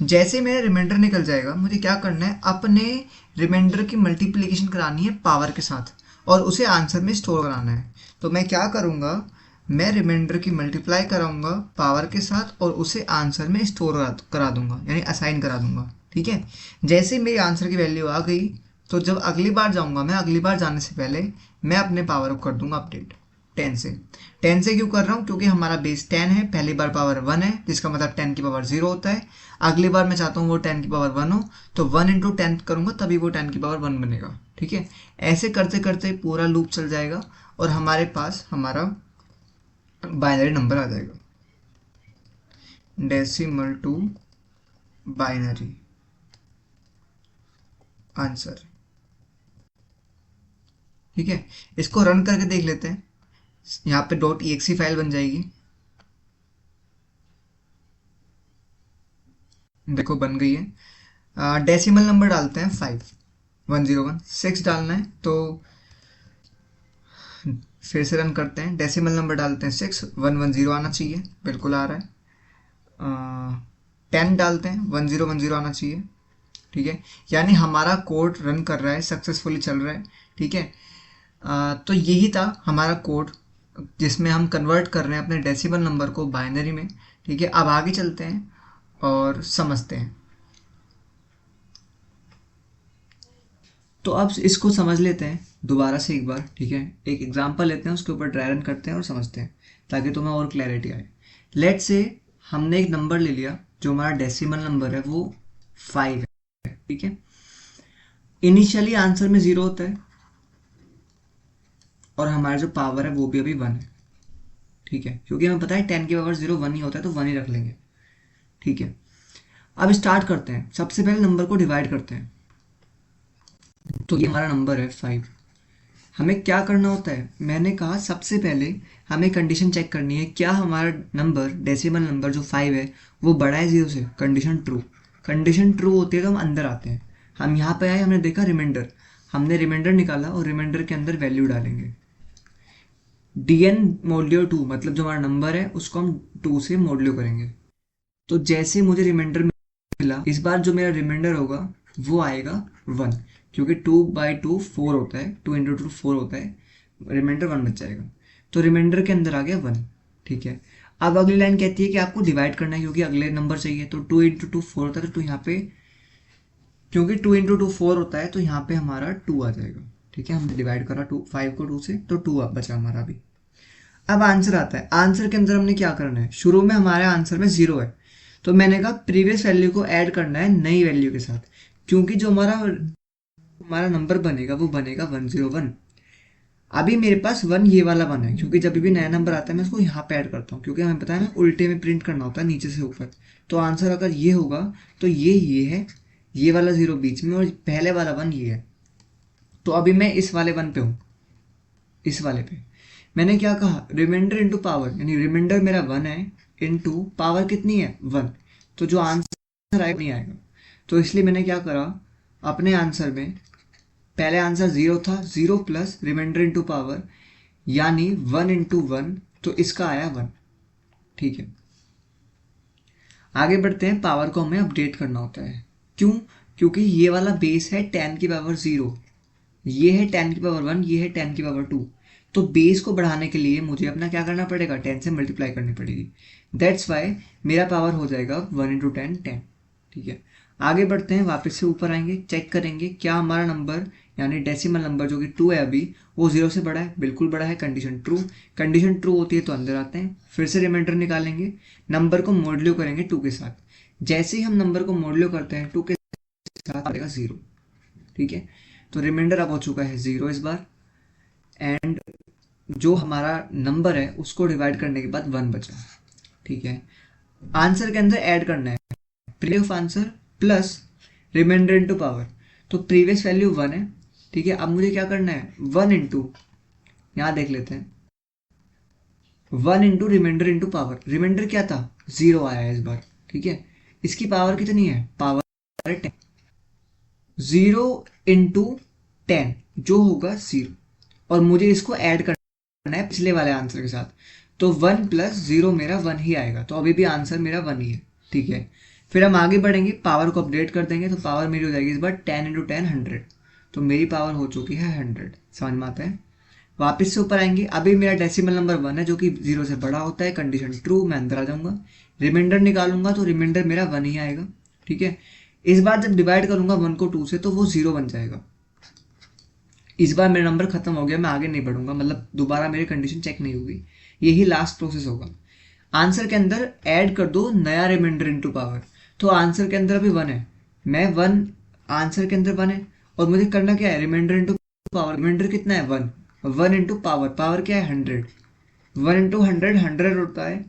[SPEAKER 1] जैसे मेरा रिमाइंडर निकल जाएगा, मुझे क्या करना है, अपने रिमाइंडर की मल्टीप्लिकेशन करानी है पावर के साथ, और उसे आंसर में स्टोर कराना है। तो मैं क्या करूँगा, मैं रिमाइंडर की मल्टीप्लाई कराऊंगा पावर के साथ, और उसे आंसर में स्टोर करा दूंगा, यानी असाइन करा दूंगा। ठीक है, जैसे मेरी आंसर की वैल्यू आ गई, तो जब अगली बार जाऊंगा, मैं अगली बार जाने से पहले मैं अपने पावर को कर दूंगा अपडेट 10 से। 10 से क्यों कर रहा हूँ, क्योंकि हमारा बेस 10 है, पहली बार पावर 1 है, जिसका मतलब 10 की पावर 0 होता है। अगली बार मैं चाहता हूँ वो 10 की पावर 1 हो, तो 1 इंटू 10 करूँगा, तभी वो 10 की पावर 1 बनेगा। ठीक है, ऐसे करते करते पूरा लूप चल जाएगा, और हमारे पास हमारा बाइनरी नंबर आ जाएगा, डेसिमल टू बाइनरी आंसर। ठीक है, इसको रन करके देख लेते हैं, यहाँ पे .exe फाइल बन जाएगी। देखो बन गई है। डेसिमल नंबर डालते हैं 5, 101, 6 डालना है, तो फिर से रन करते हैं, डेसिमल नंबर डालते हैं 6, 110 आना चाहिए, बिल्कुल आ रहा है। 10 डालते हैं, 1010 आना चाहिए। ठीक है, यानी हमारा कोड रन कर रहा है, सक्सेसफुली चल रहा है। ठीक है, तो यही था हमारा कोड, जिसमें हम कन्वर्ट कर रहे हैं अपने डेसिमल नंबर को बाइनरी में। ठीक है, अब आगे चलते हैं और समझते हैं। तो अब इसको समझ लेते हैं दोबारा से एक बार। ठीक है, एक एग्जांपल लेते हैं, उसके ऊपर ड्राई रन करते हैं और समझते हैं, ताकि तुम्हें और क्लैरिटी आए। लेट से हमने एक नंबर ले लिया, जो हमारा डेसिमल नंबर है वो 5 है। ठीक है, इनिशियली आंसर में 0 होता है, और हमारा जो पावर है वो भी अभी 1 है। ठीक है, क्योंकि हमें पता है 10 की पावर 0 1 ही होता है, तो 1 ही रख लेंगे। ठीक है, अब स्टार्ट करते हैं। सबसे पहले नंबर को डिवाइड करते हैं, तो ये हमारा नंबर है 5। हमें क्या करना होता है, मैंने कहा सबसे पहले हमें कंडीशन चेक करनी है, क्या हमारा नंबर डेसिमल नंबर जो 5 है वो बड़ा है 0 से। कंडीशन ट्रू, कंडीशन ट्रू होती है तो हम अंदर आते हैं। हम यहाँ पे आए, हमने देखा रिमाइंडर, हमने रिमाइंडर निकाला और रिमाइंडर के अंदर वैल्यू डालेंगे। dn मॉड्यूलो 2 मतलब जो हमारा नंबर है उसको हम 2 से मॉड्यूलो करेंगे। तो जैसे मुझे रिमाइंडर मिला, इस बार जो मेरा रिमाइंडर होगा वो आएगा 1, क्योंकि 2/2 4 होता है, 2 × 2 4 होता है, रिमाइंडर 1 बच जाएगा। तो रिमाइंडर के अंदर आ गया 1। ठीक है, अब अगली लाइन कहती है कि आपको डिवाइड करना है, क्योंकि अगले नंबर चाहिए। तो 2 × 2 4 होता है, तो यहाँ पे क्योंकि 2 × 2 4 होता है, तो यहाँ पे हमारा 2 आ जाएगा। ठीक है, हमने डिवाइड करा 5 को 2 से, तो 2 बचा हमारा अभी। अब आंसर आता है। आंसर के अंदर हमने क्या करना है, शुरू में हमारे आंसर में 0 है, तो मैंने कहा प्रीवियस वैल्यू को ऐड करना है नई वैल्यू के साथ, क्योंकि जो हमारा नंबर बनेगा वो बनेगा 101। अभी मेरे पास 1 ये वाला 1 है, क्योंकि जब भी नया नंबर आता है मैं उसको यहाँ पे ऐड करता हूँ, क्योंकि हमें पता है ना उल्टे में प्रिंट करना होता है नीचे से ऊपर। तो आंसर अगर ये होगा तो ये है, ये वाला 0 बीच में, और पहले वाला 1 ये है। तो अभी मैं इस वाले 1 पे हूँ, इस वाले पे मैंने क्या कहा, रिमाइंडर इंटू पावर, यानी रिमाइंडर मेरा 1 है, इंटू पावर कितनी है 1, तो जो आंसर आएगा नहीं आएगा। तो इसलिए मैंने क्या करा, अपने आंसर में पहले आंसर 0 था, 0 प्लस रिमाइंडर इंटू पावर यानी 1 × 1, तो इसका आया 1। ठीक है, आगे बढ़ते हैं। पावर को हमें अपडेट करना होता है, क्यों, क्योंकि ये वाला बेस है 10 की पावर 0, ये है 10 की पावर 1, ये है 10 की पावर 2। तो बेस को बढ़ाने के लिए मुझे अपना क्या करना पड़ेगा, 10 से मल्टीप्लाई करनी पड़ेगी। दैट्स वाई मेरा पावर हो जाएगा 1 × 10 10। ठीक है, आगे बढ़ते हैं, वापस से ऊपर आएंगे, चेक करेंगे क्या हमारा नंबर यानी डेसिमल नंबर जो कि 2 है अभी, वो 0 से बड़ा है, बिल्कुल बड़ा है। कंडीशन ट्रू, कंडीशन ट्रू होती है तो अंदर आते हैं, फिर से रिमाइंडर निकालेंगे, नंबर को मॉड्यूलो करेंगे 2 के साथ। जैसे ही हम नंबर को मॉड्यूलो करते हैं 2 के साथ आएगा 0। ठीक है, तो रिमाइंडर अब हो चुका है 0 इस बार, एंड जो हमारा नंबर है उसको डिवाइड करने के बाद 1 बचा। ठीक है, आंसर के अंदर ऐड करना है previous answer plus remainder into power. तो प्रीवियस वैल्यू 1 है। ठीक है, अब मुझे क्या करना है, 1 इंटू, यहाँ देख लेते हैं, 1 into remainder into power. Remainder क्या था, 0 आया है इस बार। ठीक है, इसकी पावर कितनी है, पावर 10, 0 इंटू 10 जो होगा 0, और मुझे इसको ऐड करना है पिछले वाले आंसर के साथ। तो 1 प्लस 0 मेरा 1 ही आएगा, तो अभी भी आंसर मेरा 1 ही है। ठीक है, फिर हम आगे बढ़ेंगे, पावर को अपडेट कर देंगे, तो पावर मेरी हो जाएगी इस बार 10 × 10 100। तो मेरी पावर हो चुकी है 100। समझ में आता है। वापस से ऊपर आएंगे, अभी मेरा डेसिमल नंबर 1 है जो कि 0 से बड़ा होता है, कंडीशन ट्रू, मैं अंदर आ जाऊंगा, रिमाइंडर निकालूंगा तो रिमाइंडर मेरा 1 ही आएगा। ठीक है, इस बार जब डिवाइड करूंगा 1 को 2 से तो वो 0 बन जाएगा। इस बार मेरा नंबर खत्म हो गया, मैं आगे नहीं बढ़ूंगा, मतलब दोबारा मेरी कंडीशन चेक नहीं होगी, यही लास्ट प्रोसेस होगा। आंसर के अंदर ऐड कर दो नया रिमाइंडर इंटू पावर। तो आंसर के अंदर अभी 1 है, मैं 1, आंसर के अंदर 1 है, और मुझे करना क्या है, रिमाइंडर इंटू पावर। रिमाइंडर कितना है 1, 1 इंटू पावर, पावर क्या है 100, 1 इंटू 100 100 होता है,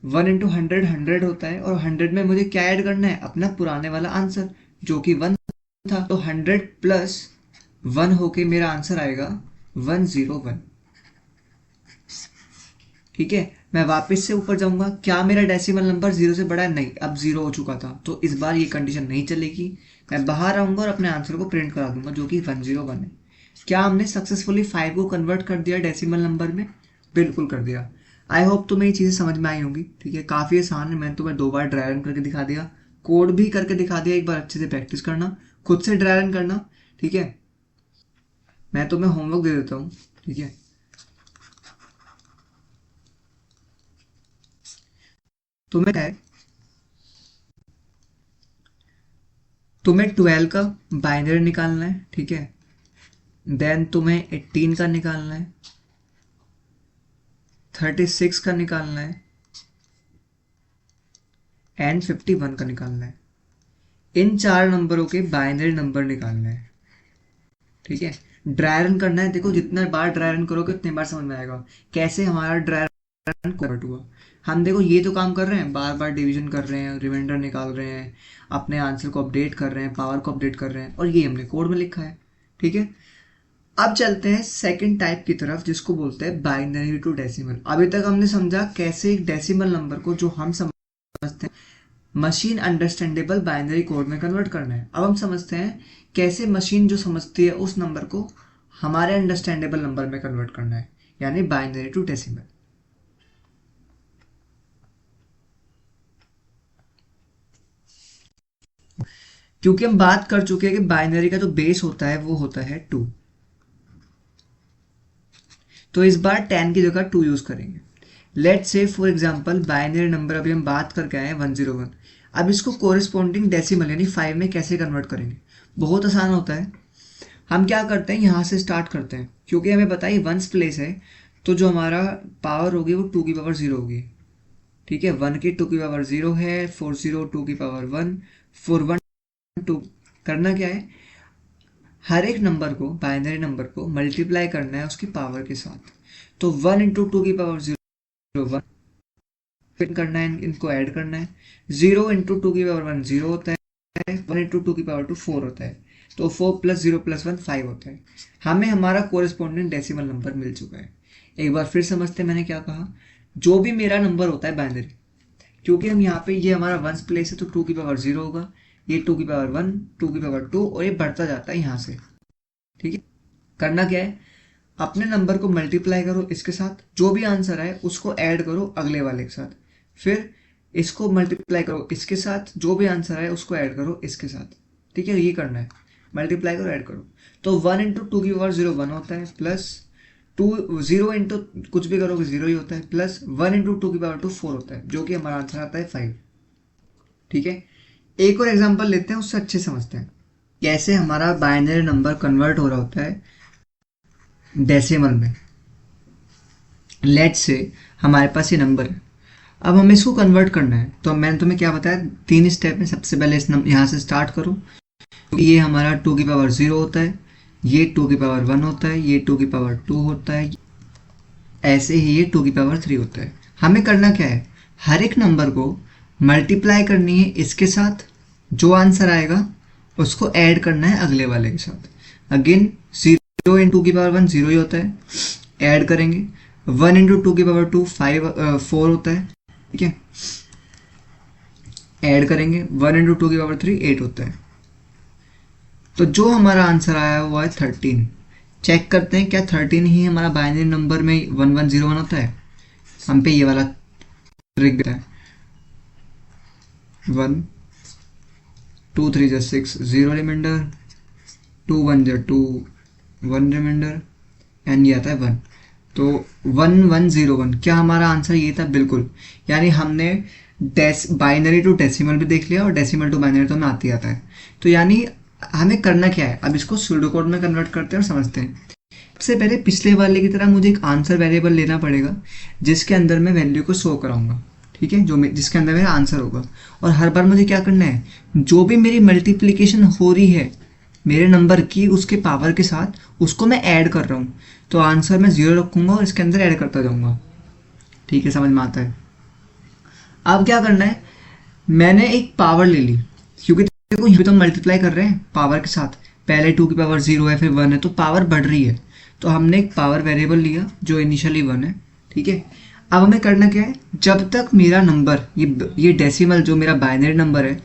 [SPEAKER 1] 1 इंटू 100 100 होता है, और 100 में मुझे क्या ऐड करना है, अपना पुराने वाला आंसर जो कि 1 था। तो 100 प्लस 1 होके मेरा आंसर आएगा 101। ठीक है, मैं वापस से ऊपर जाऊंगा, क्या मेरा डेसिमल नंबर 0 से बड़ा है, नहीं, अब 0 हो चुका था, तो इस बार ये कंडीशन नहीं चलेगी, मैं बाहर आऊंगा और अपने आंसर को प्रिंट करा दूंगा जो कि 101 है। क्या हमने सक्सेसफुली 5 को कन्वर्ट कर दिया डेसिमल नंबर में, बिल्कुल कर दिया। आई होप तुम्हें ये चीज़ें समझ में आई होंगी। ठीक है, काफ़ी आसान है, मैंने तुम्हें 2 बार ड्राई रन करके दिखा दिया, कोड भी करके दिखा दिया, एक बार अच्छे से प्रैक्टिस करना, खुद से ड्राई रन करना। ठीक है, मैं तुम्हें होमवर्क दे देता हूँ। ठीक है, तुम्हें है, तुम्हें 12 का बाइनरी निकालना है। ठीक है, देन तुम्हें 18 का निकालना है, 36 का निकालना है, एंड 51 का निकालना है। इन 4 नंबरों के बाइनरी नंबर निकालना है। ठीक है, ड्राई रन करना है। देखो जितना बार ड्राई रन करोगे उतनी बार समझ में आएगा कैसे हमारा ड्राई रन कन्वर्ट हुआ। हम देखो ये तो काम कर रहे हैं, बार बार डिवीजन कर रहे हैं, रिमाइंडर निकाल रहे हैं, अपने आंसर को अपडेट कर रहे हैं, पावर को अपडेट कर रहे हैं, और ये हमने कोड में लिखा है। ठीक है, अब चलते हैं सेकंड टाइप की तरफ जिसको बोलते हैं बाइनरी टू डेसिमल। अभी तक हमने समझा कैसे एक डेसिमल नंबर को जो हम समझते हैं मशीन अंडरस्टैंडेबल बाइनरी कोड में कन्वर्ट करना है। अब हम समझते हैं कैसे मशीन जो समझती है उस नंबर को हमारे अंडरस्टैंडेबल नंबर में कन्वर्ट करना है, यानी बाइनरी टू डेसिमल। क्योंकि हम बात कर चुके हैं कि बाइनरी का जो बेस होता है वो होता है 2, तो इस बार 10 की जगह 2 यूज करेंगे। Let's say for example binary number अभी हम बात करके आए हैं 101। अब इसको कोरिस्पॉन्डिंग डेसिमल यानी 5 में कैसे कन्वर्ट करेंगे? बहुत आसान होता है। हम क्या करते हैं, यहाँ से स्टार्ट करते हैं, क्योंकि हमें पता है वंस प्लेस है, तो जो हमारा पावर होगी वो 2 की पावर 0 होगी। ठीक है, 1 की 2 की पावर 0 है, 40 2 की पावर 1, 41 2। करना क्या है, हर एक नंबर को, बाइनरी नंबर को मल्टीप्लाई करना है उसकी पावर के साथ। तो 1 इंटू 2 की पावर 0 1 फिर करना है, इनको ऐड करना है। 0 इंटू 2 की पावर 1 0 होता है, 1 इंटू 2 की पावर 2 4 होता है, तो 4 प्लस 0 प्लस 1 5 होता है। हमें हमारा कोरिस्पॉन्डिंग डेसिमल नंबर मिल चुका है। एक बार फिर समझते हैं मैंने क्या कहा। जो भी मेरा नंबर होता है बाइनरी, क्योंकि हम यहाँ पे ये हमारा वंस प्लेस है तो 2 की पावर 0 होगा, ये 2 की पावर 1, 2 की पावर 2 और ये बढ़ता जाता है यहाँ से। ठीक है, करना क्या है, अपने नंबर को मल्टीप्लाई करो इसके साथ, जो भी आंसर आए उसको ऐड करो अगले वाले के साथ, फिर इसको मल्टीप्लाई करो इसके साथ, जो भी आंसर आए उसको ऐड करो इसके साथ। ठीक है, ये करना है, मल्टीप्लाई करो ऐड करो। तो 1 इंटू 2 की पावर 0 1 होता है, प्लस 2 0 इंटू कुछ भी करोगे 0 ही होता है, प्लस 1 इंटू 2 की पावर 2 4 होता है, जो कि हमारा आंसर आता है 5। ठीक है, एक और एग्जांपल लेते हैं, उससे अच्छे समझते हैं कैसे हमारा बाइनरी नंबर कन्वर्ट हो रहा होता है डेसिमल में। लेट्स से हमारे पास ये नंबर है, अब हमें इसको कन्वर्ट करना है। तो मैंने तुम्हें क्या बताया, 3 स्टेप में। सबसे पहले इस यहाँ से स्टार्ट करो, ये हमारा 2 की पावर 0 होता है, ये 2 की पावर 1 होता है, ये 2 की पावर 2 होता है, ऐसे ही ये 2 की पावर 3 होता है। हमें करना क्या है, हर एक नंबर को मल्टीप्लाई करनी है इसके साथ, जो आंसर आएगा उसको ऐड करना है अगले वाले के साथ। अगेन 0 इन 2 की पावर 1 0 ही होता है, ऐड करेंगे। 1 इंटू 2 की पावर 2 4 होता है। ठीक है, ऐड करेंगे। 1 इंटू 2 की पावर 3 8 होता है। तो जो हमारा आंसर आया वो है 13। चेक करते हैं क्या 13 ही हमारा बाइनरी नंबर में 1101 होता है। हम पे ये वाला ट्रिक देता है, 1 2 3 जा 6 0 रिमाइंडर, 2 1 जा 2 1 रिमाइंडर, एंड ये आता है 1। तो 1101 क्या हमारा आंसर ये था? बिल्कुल। यानी हमने बाइनरी टू डेसिमल भी देख लिया और डेसिमल टू बाइनरी तो हमें आती आता है। तो यानी हमें करना क्या है, अब इसको सूडोकोड में कन्वर्ट करते हैं और समझते हैं। सबसे पहले पिछले वाले की तरह मुझे एक आंसर वेरिएबल लेना पड़ेगा जिसके अंदर मैं वैल्यू को शो कराऊंगा। ठीक है, जिसके अंदर मेरा आंसर होगा। और हर बार मुझे क्या करना है, जो भी मेरी मल्टीप्लीकेशन हो रही है मेरे नंबर की उसके पावर के साथ, उसको मैं ऐड कर रहा हूँ। तो आंसर मैं 0 रखूंगा और इसके अंदर ऐड करता जाऊंगा। ठीक है, समझ में आता है। अब क्या करना है, मैंने एक पावर ले ली, क्योंकि देखो यहाँ पे तो मल्टीप्लाई कर रहे हैं पावर के साथ। पहले 2 की पावर 0 है, फिर 1 है, तो पावर बढ़ रही है। तो हमने एक पावर वेरिएबल लिया जो इनिशियली 1 है। ठीक है, अब हमें करना क्या है, जब तक मेरा नंबर ये डेसिमल जो मेरा बाइनरी नंबर है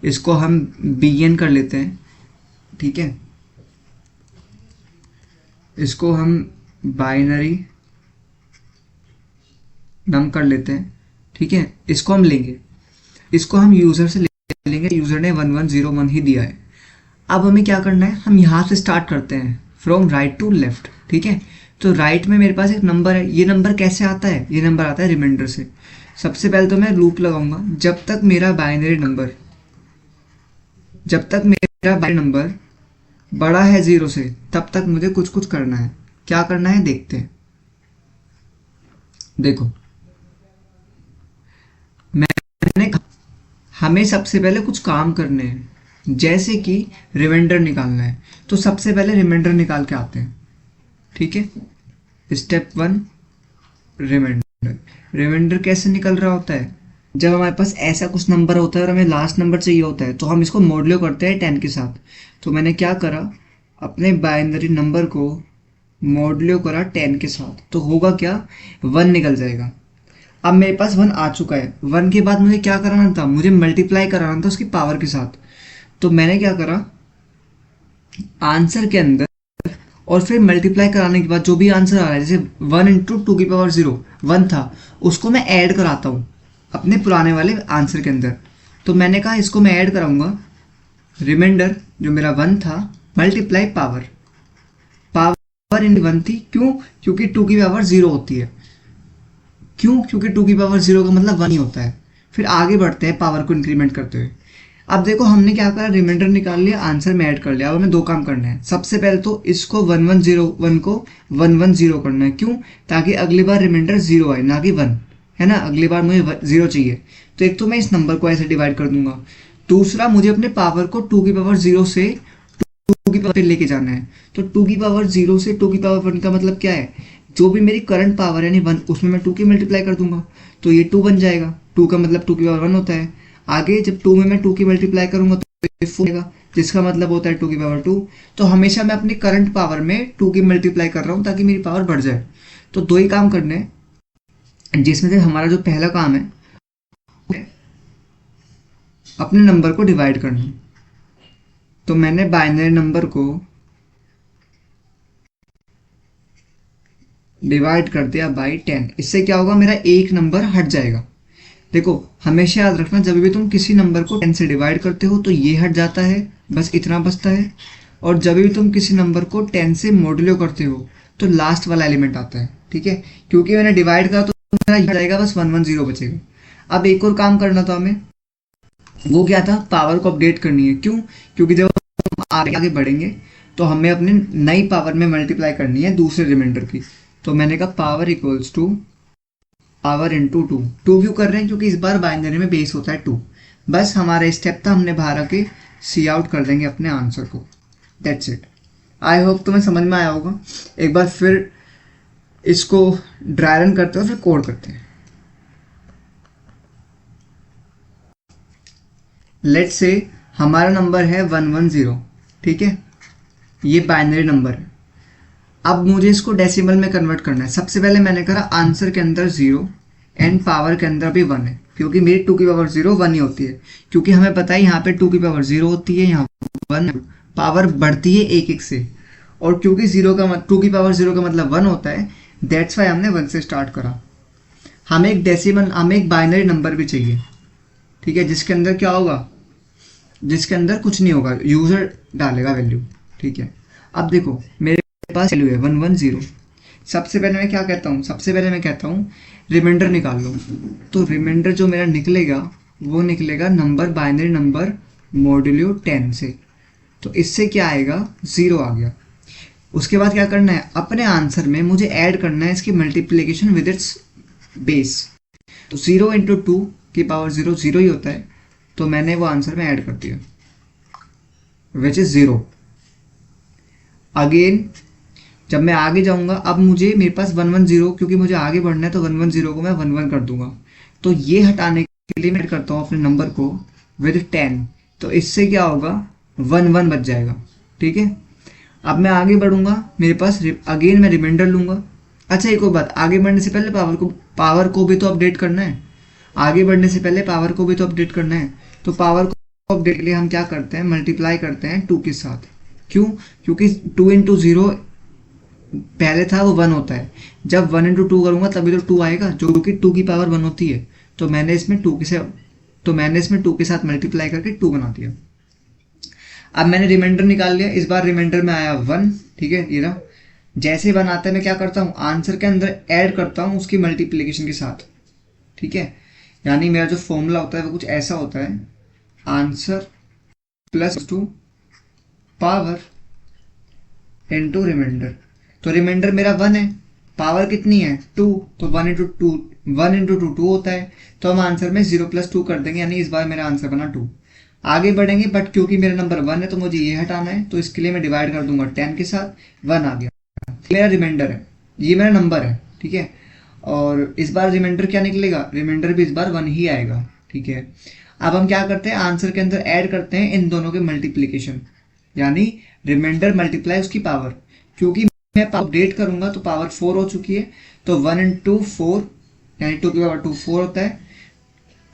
[SPEAKER 1] इसको हम bn कर लेते हैं। ठीक है, इसको हम बाइनरी नम कर लेते हैं। ठीक है, इसको हम लेंगे, इसको हम यूजर से लेंगे, यूजर ने 1101 ही दिया है। अब हमें क्या करना है, हम यहाँ से स्टार्ट करते हैं फ्रॉम राइट टू लेफ्ट। ठीक है, तो राइट में मेरे पास एक नंबर है। ये नंबर कैसे आता है, ये नंबर आता है रिमाइंडर से। सबसे पहले तो मैं लूप लगाऊंगा, जब तक मेरा बाइनरी नंबर बड़ा है 0 से तब तक मुझे कुछ कुछ करना है। क्या करना है देखते हैं। देखो मैंने हमें सबसे पहले कुछ काम करने हैं, जैसे कि रिमाइंडर निकालना है। तो सबसे पहले रिमाइंडर निकाल के आते हैं। ठीक है, स्टेप 1 रिमाइंडर। रिमाइंडर कैसे निकल रहा होता है, जब हमारे पास ऐसा कुछ नंबर होता है और हमें लास्ट नंबर चाहिए होता है तो हम इसको मॉडुलो करते हैं 10 के साथ। तो मैंने क्या करा, अपने बाइनरी नंबर को मॉडुलो करा 10 के साथ, तो होगा क्या, 1 निकल जाएगा। अब मेरे पास 1 आ चुका है। 1 के बाद मुझे क्या कराना था, मुझे मल्टीप्लाई कराना था उसकी पावर के साथ। तो मैंने क्या करा, आंसर के अंदर और फिर मल्टीप्लाई कराने के बाद जो भी आंसर आ रहा है, जैसे 1 इंटू टू की पावर 0 1 था, उसको मैं ऐड कराता हूँ अपने पुराने वाले आंसर के अंदर। तो मैंने कहा इसको मैं ऐड कराऊंगा, रिमाइंडर जो मेरा 1 था मल्टीप्लाई पावर, पावर इन 1 थी, क्यों? क्योंकि 2 की पावर 0 होती है। क्यों? क्योंकि 2 की पावर 0 का मतलब 1 ही होता है। फिर आगे बढ़ते हैं पावर को इंक्रीमेंट करते हुए। अब देखो हमने क्या करा, रिमाइंडर निकाल लिया, आंसर में ऐड कर लिया। अब हमें दो काम करने हैं। सबसे पहले तो इसको 1101 को 110 करना है। क्यों? ताकि अगली बार रिमाइंडर 0 आए, ना कि 1, है ना। अगली बार मुझे 0 चाहिए, तो एक तो मैं इस नंबर को ऐसे डिवाइड कर दूंगा। दूसरा, मुझे अपने पावर को 2 की पावर 0 से 2 की पावर लेके जाना है। तो 2 की पावर 0 से 2 की पावर 1 का मतलब क्या है? जो भी मेरी करंट पावर है यानी 1, उसमें मैं 2 की मल्टीप्लाई कर दूंगा, तो ये 2 बन जाएगा। 2 का मतलब 2 की पावर 1 होता है। आगे जब 2 में मैं 2 की मल्टीप्लाई करूंगा तो ये 4 आएगा, जिसका मतलब होता है 2 की पावर 2। तो हमेशा मैं अपनी करंट पावर में 2 की मल्टीप्लाई कर रहा हूँ ताकि मेरी पावर बढ़ जाए। तो दो ही काम करने हैं, जिसमें से हमारा जो पहला काम है अपने नंबर को डिवाइड करना। तो मैंने बाइनरी नंबर को डिवाइड कर दिया बाई 10। इससे क्या होगा, मेरा एक नंबर हट जाएगा। देखो हमेशा याद रखना, जब भी तुम किसी नंबर को 10 से डिवाइड करते हो तो ये हट जाता है, बस इतना बचता है। और जब भी तुम किसी नंबर को 10 से मॉड्यूलो करते हो तो लास्ट वाला एलिमेंट आता है, ठीक है। क्योंकि मैंने डिवाइड करा तो मेरा ये जाएगा, बस 110 बचेगा। अब एक और काम करना था हमें, वो क्या था, पावर को अपडेट करनी है। क्यों? क्योंकि जब हम आगे आगे बढ़ेंगे तो हमें अपने नई पावर में मल्टीप्लाई करनी है दूसरे रिमाइंडर की। तो मैंने कहा power equals to power into 2। Two क्यों कर रहे हैं? क्योंकि इस बार बाइनरी में बेस होता है 2। बस हमारा स्टेप था, हमने बाहर आके सी आउट कर देंगे अपने आंसर को। That's it. आई होप तुम्हें समझ में आया होगा। एक बार फिर इसको ड्राई रन करते हैं, फिर कोड करते हैं। लेट्स से हमारा नंबर है 110, ठीक है। ये बाइनरी नंबर है। अब मुझे इसको डेसिमल में कन्वर्ट करना है। सबसे पहले मैंने करा आंसर के अंदर 0 एंड पावर के अंदर भी 1 है, क्योंकि मेरी 2 की पावर 0 1 ही होती है। क्योंकि हमें पता है यहाँ पे 2 की पावर 0 होती है, यहाँ 1 पावर बढ़ती है एक एक से। और क्योंकि 2 की पावर 0 का मतलब 1 होता है, दैट्स वाई हमने 1 से स्टार्ट करा। हमें एक बाइनरी नंबर भी चाहिए, ठीक है, जिसके अंदर क्या होगा, जिसके अंदर कुछ नहीं होगा, यूजर डालेगा वैल्यू, ठीक है। अब देखो मेरे पास वैल्यू है 110। सबसे पहले मैं क्या कहता हूँ, सबसे पहले मैं कहता हूँ रिमाइंडर निकाल लो। तो रिमाइंडर जो मेरा निकलेगा वो निकलेगा नंबर, बाइनरी नंबर मॉड्यूलो 10 से। तो इससे क्या आएगा, 0 आ गया। उसके बाद क्या करना है, अपने आंसर में मुझे ऐड करना है इसकी मल्टीप्लीकेशन विद इट्स बेस। तो 0 इंटू 2 की पावर 0 0 ही होता है, तो मैंने वो आंसर में ऐड कर दिया, विच इज 0। अगेन जब मैं आगे जाऊंगा, अब मुझे मेरे पास 110, क्योंकि मुझे आगे बढ़ना है तो 110 को मैं 11 कर दूंगा। तो ये हटाने के लिए मैं करता हूँ अपने नंबर को विद 10। तो इससे क्या होगा, 11 बच जाएगा, ठीक है। अब मैं आगे बढ़ूंगा, मेरे पास अगेन मैं रिमाइंडर लूंगा। अच्छा एक और बात, आगे बढ़ने से पहले पावर को भी तो अपडेट करना है। आगे बढ़ने से पहले पावर को भी तो अपडेट करना है। तो पावर को अपडेट के लिए हम क्या करते हैं, मल्टीप्लाई करते हैं 2 के साथ। क्यों? क्योंकि 2 इंटू 0 पहले था वो 1 होता है। जब 1 इंटू 2 करूंगा तभी तो 2 आएगा, जो कि 2 की पावर 1 होती है। तो मैंने इसमें 2 के साथ मल्टीप्लाई करके 2 बना दिया। अब मैंने रिमाइंडर निकाल लिया। इस बार रिमाइंडर में आया 1, ठीक है, ये रहा। जैसे 1 आता है मैं क्या करता हूँ, आंसर के अंदर ऐड करता हूँ उसकी मल्टीप्लीकेशन के साथ, ठीक है। यानी मेरा जो फॉर्मूला होता है वो कुछ ऐसा होता है, answer plus 2 power into remainder. तो रिमाइंडर मेरा 1 है, पावर कितनी है 2, तो 1 इंटू 2 2 होता है। तो हम आंसर में 0 प्लस 2 कर देंगे, यानी इस बार मेरा आंसर बना 2। आगे बढ़ेंगे, बट क्योंकि मेरा नंबर 1 है तो मुझे ये हटाना है, तो इसके लिए मैं डिवाइड कर दूंगा 10 के साथ, 1 आ गया। मेरा रिमाइंडर है, ये मेरा नंबर है, ठीक है। और इस बार रिमाइंडर क्या निकलेगा, रिमाइंडर भी इस बार 1 ही आएगा, ठीक है। अब हम क्या करते हैं, आंसर के अंदर ऐड करते हैं इन दोनों के मल्टीप्लीकेशन, यानी रिमाइंडर मल्टीप्लाई उसकी पावर। क्योंकि मैं अपडेट करूंगा तो पावर 4 हो चुकी है, तो 1 इंटू 4 यानी 2 की पावर 2 4 होता है।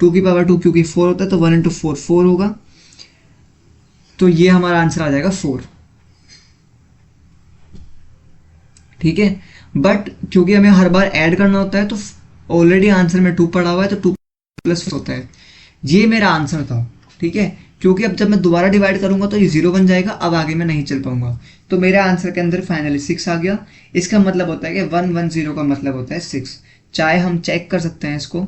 [SPEAKER 1] 2 की पावर 2 क्योंकि 4 होता है तो 1 इंटू 4 4 होगा। तो ये हमारा आंसर आ जाएगा 4। ठीक है। बट क्योंकि हमें हर बार ऐड करना होता है तो ऑलरेडी आंसर में 2 पड़ा हुआ है, तो 2 प्लस होता है। ये मेरा आंसर था, ठीक है। क्योंकि अब जब मैं दोबारा डिवाइड करूंगा तो ये 0 बन जाएगा, अब आगे मैं नहीं चल पाऊंगा। तो मेरे आंसर के अंदर फाइनली 6 आ गया। इसका मतलब होता है कि 110 का मतलब होता है 6। चाहे हम चेक कर सकते हैं इसको,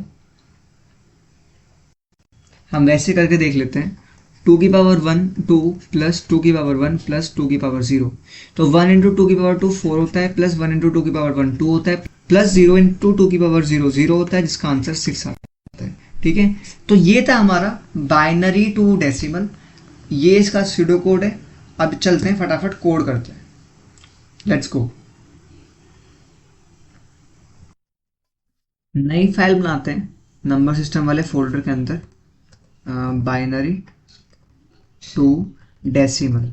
[SPEAKER 1] हम वैसे करके देख लेते हैं। 2 की पावर 1 2 प्लस 2 की पावर 1 प्लस 2 की पावर 0, तो 1 इंटू 2 की पावर 2 4 होता है, प्लस 1 इंटू 2 की पावर 1 2 होता है, प्लस 0 इंटू 2 की पावर 0 0 होता है, जिसका आंसर 6 आता है। ठीक है, तो ये था हमारा बाइनरी टू डेसिमल, ये इसका सूडो कोड है। अब चलते हैं फटाफट कोड करते हैं, लेट्स गो। नई फाइल बनाते हैं नंबर सिस्टम वाले फोल्डर के अंदर, binary to decimal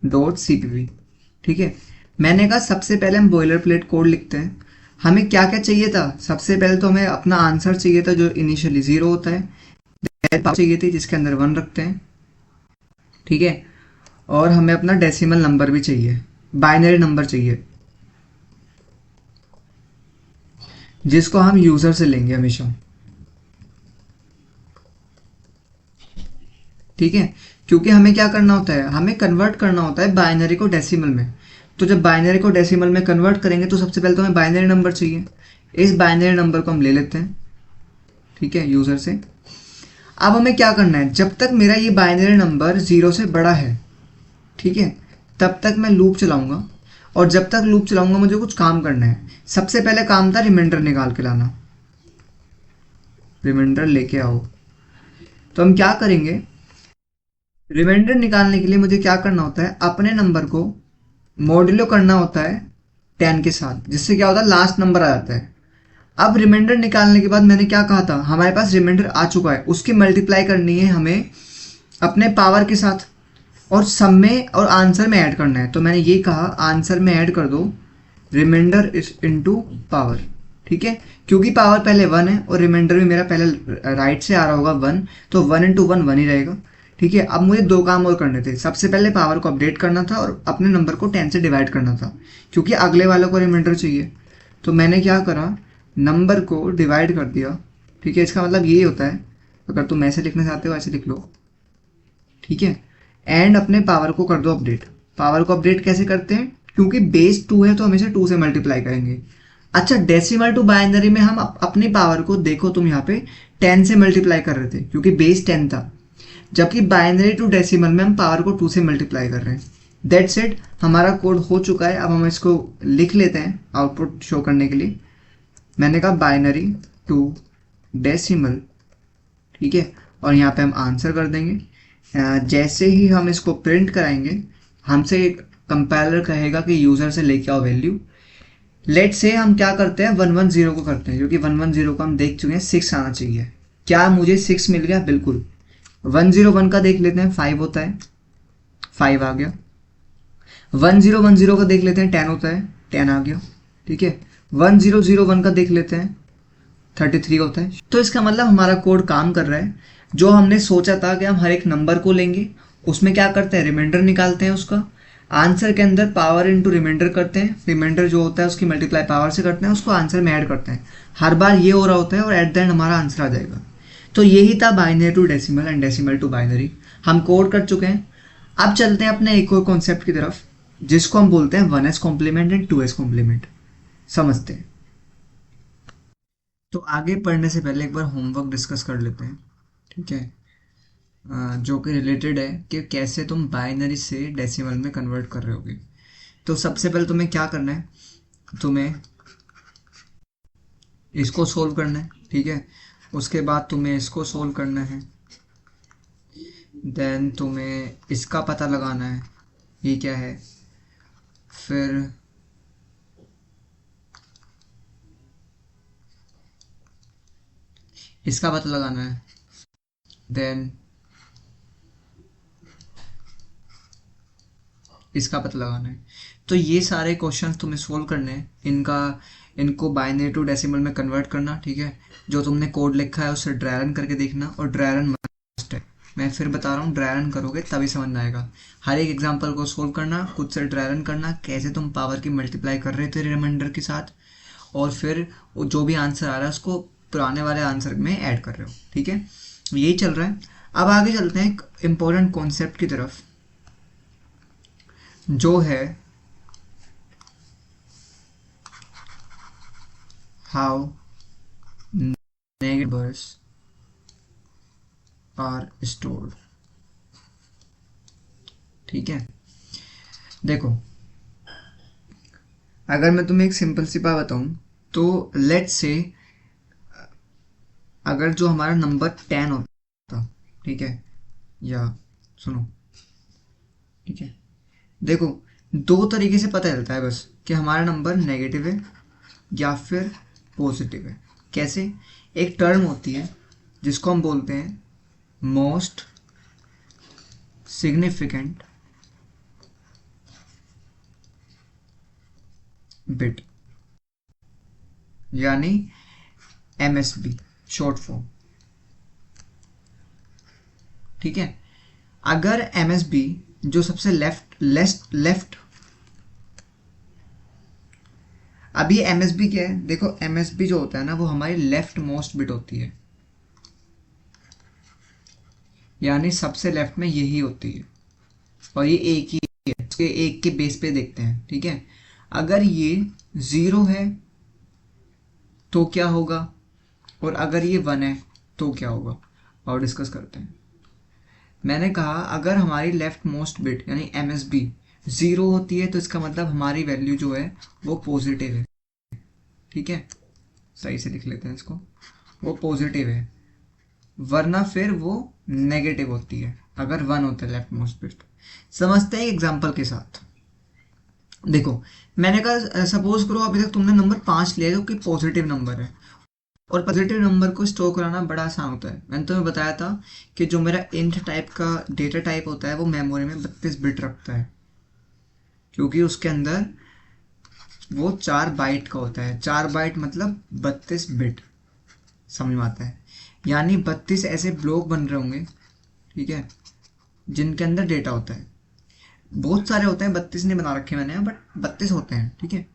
[SPEAKER 1] dot CPP। ठीक है, मैंने कहा सबसे पहले हम बॉयलर प्लेट कोड लिखते हैं। हमें क्या क्या चाहिए था, सबसे पहले तो हमें अपना आंसर चाहिए था जो इनिशियली 0 होता है, चाहिए थी जिसके अंदर 1 रखते हैं। ठीक है, और हमें अपना डेसिमल नंबर भी चाहिए, बाइनरी नंबर चाहिए, जिसको हम यूजर से लेंगे हमेशा। ठीक है, क्योंकि हमें क्या करना होता है, हमें कन्वर्ट करना होता है बाइनरी को डेसिमल में। तो जब बाइनरी को डेसिमल में कन्वर्ट करेंगे तो सबसे पहले तो हमें बाइनरी नंबर चाहिए। इस बाइनरी नंबर को हम ले लेते हैं, ठीक है, यूजर से। अब हमें क्या करना है, जब तक मेरा ये बाइनरी नंबर 0 से बड़ा है, ठीक है, तब तक मैं लूप चलाऊंगा। और जब तक लूप चलाऊंगा मुझे कुछ काम करना है। सबसे पहले काम था रिमाइंडर निकाल के लाना, रिमाइंडर लेके आओ। तो हम क्या करेंगे, रिमाइंडर निकालने के लिए मुझे क्या करना होता है, अपने नंबर को मॉड्यूलो करना होता है 10 के साथ, जिससे क्या होता है, लास्ट नंबर आ जाता है। अब रिमाइंडर निकालने के बाद मैंने क्या कहा था, हमारे पास रिमाइंडर आ चुका है, उसकी मल्टीप्लाई करनी है हमें अपने पावर के साथ, और सम में और आंसर में ऐड करना है। तो मैंने ये कहा आंसर में ऐड कर दो रिमाइंडर इज इनटू पावर। ठीक है, क्योंकि पावर पहले 1 है और रिमाइंडर भी मेरा पहले राइट से आ रहा होगा 1, तो 1 इंटू 1 1 ही रहेगा। ठीक है, अब मुझे 2 काम और करने थे। सबसे पहले पावर को अपडेट करना था और अपने नंबर को 10 से डिवाइड करना था, क्योंकि अगले वालों को रिमाइंडर चाहिए। तो मैंने क्या करा, नंबर को डिवाइड कर दिया। ठीक है, इसका मतलब यही होता है, अगर तुम ऐसे लिखना चाहते हो ऐसे लिख लो। ठीक है, एंड अपने पावर को कर दो अपडेट। पावर को अपडेट कैसे करते हैं, क्योंकि बेस 2 है तो हमेशा 2 से मल्टीप्लाई करेंगे। अच्छा, डेसिमल टू बाइनरी में हम अपनी पावर को देखो, तुम यहाँ पे 10 से मल्टीप्लाई कर रहे थे क्योंकि बेस 10 था, जबकि बाइनरी टू डेसिमल में हम पावर को 2 से मल्टीप्लाई कर रहे हैं। दैट्स इट, हमारा कोड हो चुका है। अब हम इसको लिख लेते हैं आउटपुट शो करने के लिए। मैंने कहा बाइनरी टू डेसिमल, ठीक है, और यहाँ पे हम आंसर कर देंगे। जैसे ही हम इसको प्रिंट कराएंगे, हमसे कंपाइलर कहेगा कि यूज़र से लेके आओ वैल्यू। लेट से हम क्या करते हैं, 110 को करते हैं, क्योंकि 110 को हम देख चुके हैं 6 आना चाहिए। क्या मुझे 6 मिल गया, बिल्कुल। 101 का देख लेते हैं, 5 होता है, 5 आ गया। 1010 का देख लेते हैं, 10 होता है, 10 आ गया। ठीक है, 1001 का देख लेते हैं, 33 होता है। तो इसका मतलब हमारा कोड काम कर रहा है। जो हमने सोचा था कि हम हर एक नंबर को लेंगे, उसमें क्या करते हैं, रिमाइंडर निकालते हैं, उसका आंसर के अंदर पावर इनटू रिमाइंडर करते हैं, रिमाइंडर जो होता है उसकी मल्टीप्लाई पावर से करते हैं, उसको आंसर में ऐड करते हैं। हर बार ये हो रहा होता है और एट द एंड हमारा आंसर आ जाएगा। तो यही था binary to decimal and decimal to binary. हम कोड कर चुके हैं। अब चलते हैं अपने एक और कॉन्सेप्ट की तरफ, जिसको हम बोलते हैं 1s complement and 2s complement. समझते हैं। तो आगे पढ़ने से पहले एक बार होमवर्क डिस्कस कर लेते हैं, ठीक है, जो कि रिलेटेड है कि कैसे तुम बाइनरी से डेसिमल में कन्वर्ट कर रहे होगे। तो सबसे पहले तुम्हें क्या करना है, तुम्हें इसको सोल्व करना है, ठीक है। उसके बाद तुम्हें इसको सोल्व करना है, देन तुम्हें इसका पता लगाना है ये क्या है, फिर इसका पता लगाना है, देन इसका पता लगाना है। तो ये सारे क्वेश्चंस तुम्हें सोल्व करने हैं, इनको बाइनरी टू डेसिमल में कन्वर्ट करना, ठीक है। जो तुमने कोड लिखा है उससे ड्राई रन करके देखना, और ड्राई रन मस्ट है, मैं फिर बता रहा हूँ, ड्राई रन करोगे तभी समझ में आएगा। हर एक एग्जांपल को सोल्व करना, खुद से ड्राई रन करना, कैसे तुम पावर की मल्टीप्लाई कर रहे थे रिमाइंडर के साथ, और फिर जो भी आंसर आ रहा है उसको पुराने वाले आंसर में ऐड कर रहे हो। ठीक है, यही चल रहा है। अब आगे चलते हैं एक इम्पोर्टेंट कॉन्सेप्ट की तरफ, जो है हाउ नेगेटिव्स आर स्टोर्ड। ठीक है, देखो अगर मैं तुम्हें एक सिंपल सी बात बताऊं, तो लेट्स से अगर जो हमारा नंबर 10 होता, ठीक है, या सुनो, ठीक है, देखो दो तरीके से पता चलता है बस कि हमारा नंबर नेगेटिव है या फिर पॉजिटिव है। कैसे? एक टर्म होती है जिसको हम बोलते हैं मोस्ट सिग्निफिकेंट बिट, यानी एमएसबी शॉर्ट फॉर्म। ठीक है, अगर एमएसबी जो सबसे लेफ्ट अभी एमएसबी क्या है, देखो एमएसबी जो होता है ना वो हमारी लेफ्ट मोस्ट बिट होती है, यानी सबसे लेफ्ट में यही होती है, और ये एक ही है, इसके एक के बेस पे देखते हैं। ठीक है, अगर ये 0 है तो क्या होगा, और अगर ये 1 है तो क्या होगा, और डिस्कस करते हैं। मैंने कहा अगर हमारी लेफ्ट मोस्ट बिट यानी एमएसबी 0 होती है तो इसका मतलब हमारी वैल्यू जो है वो पॉजिटिव है। ठीक है, सही से लिख लेते हैं इसको, वो पॉजिटिव है, वरना फिर वो नेगेटिव होती है अगर 1 होता है लेफ्ट मोस्ट बिट। समझते हैं एग्जांपल के साथ। देखो मैंने कहा सपोज करो अभी तक तुमने नंबर 5 लिया जो कि पॉजिटिव नंबर है, और पॉजिटिव नंबर को स्टोर कराना बड़ा आसान होता है। मैंने तुम्हें बताया था कि जो मेरा इंट टाइप का डेटा टाइप होता है वो मेमोरी में 32 बिट रखता है, क्योंकि उसके अंदर वो 4 बाइट का होता है। 4 बाइट मतलब 32 बिट, समझ में आता है, यानी 32 ऐसे ब्लॉक बन रहे होंगे, ठीक है, जिनके अंदर डेटा होता है। बहुत सारे होते हैं, 32 नहीं बना रखे मैंने, बट 32 होते हैं। ठीक है,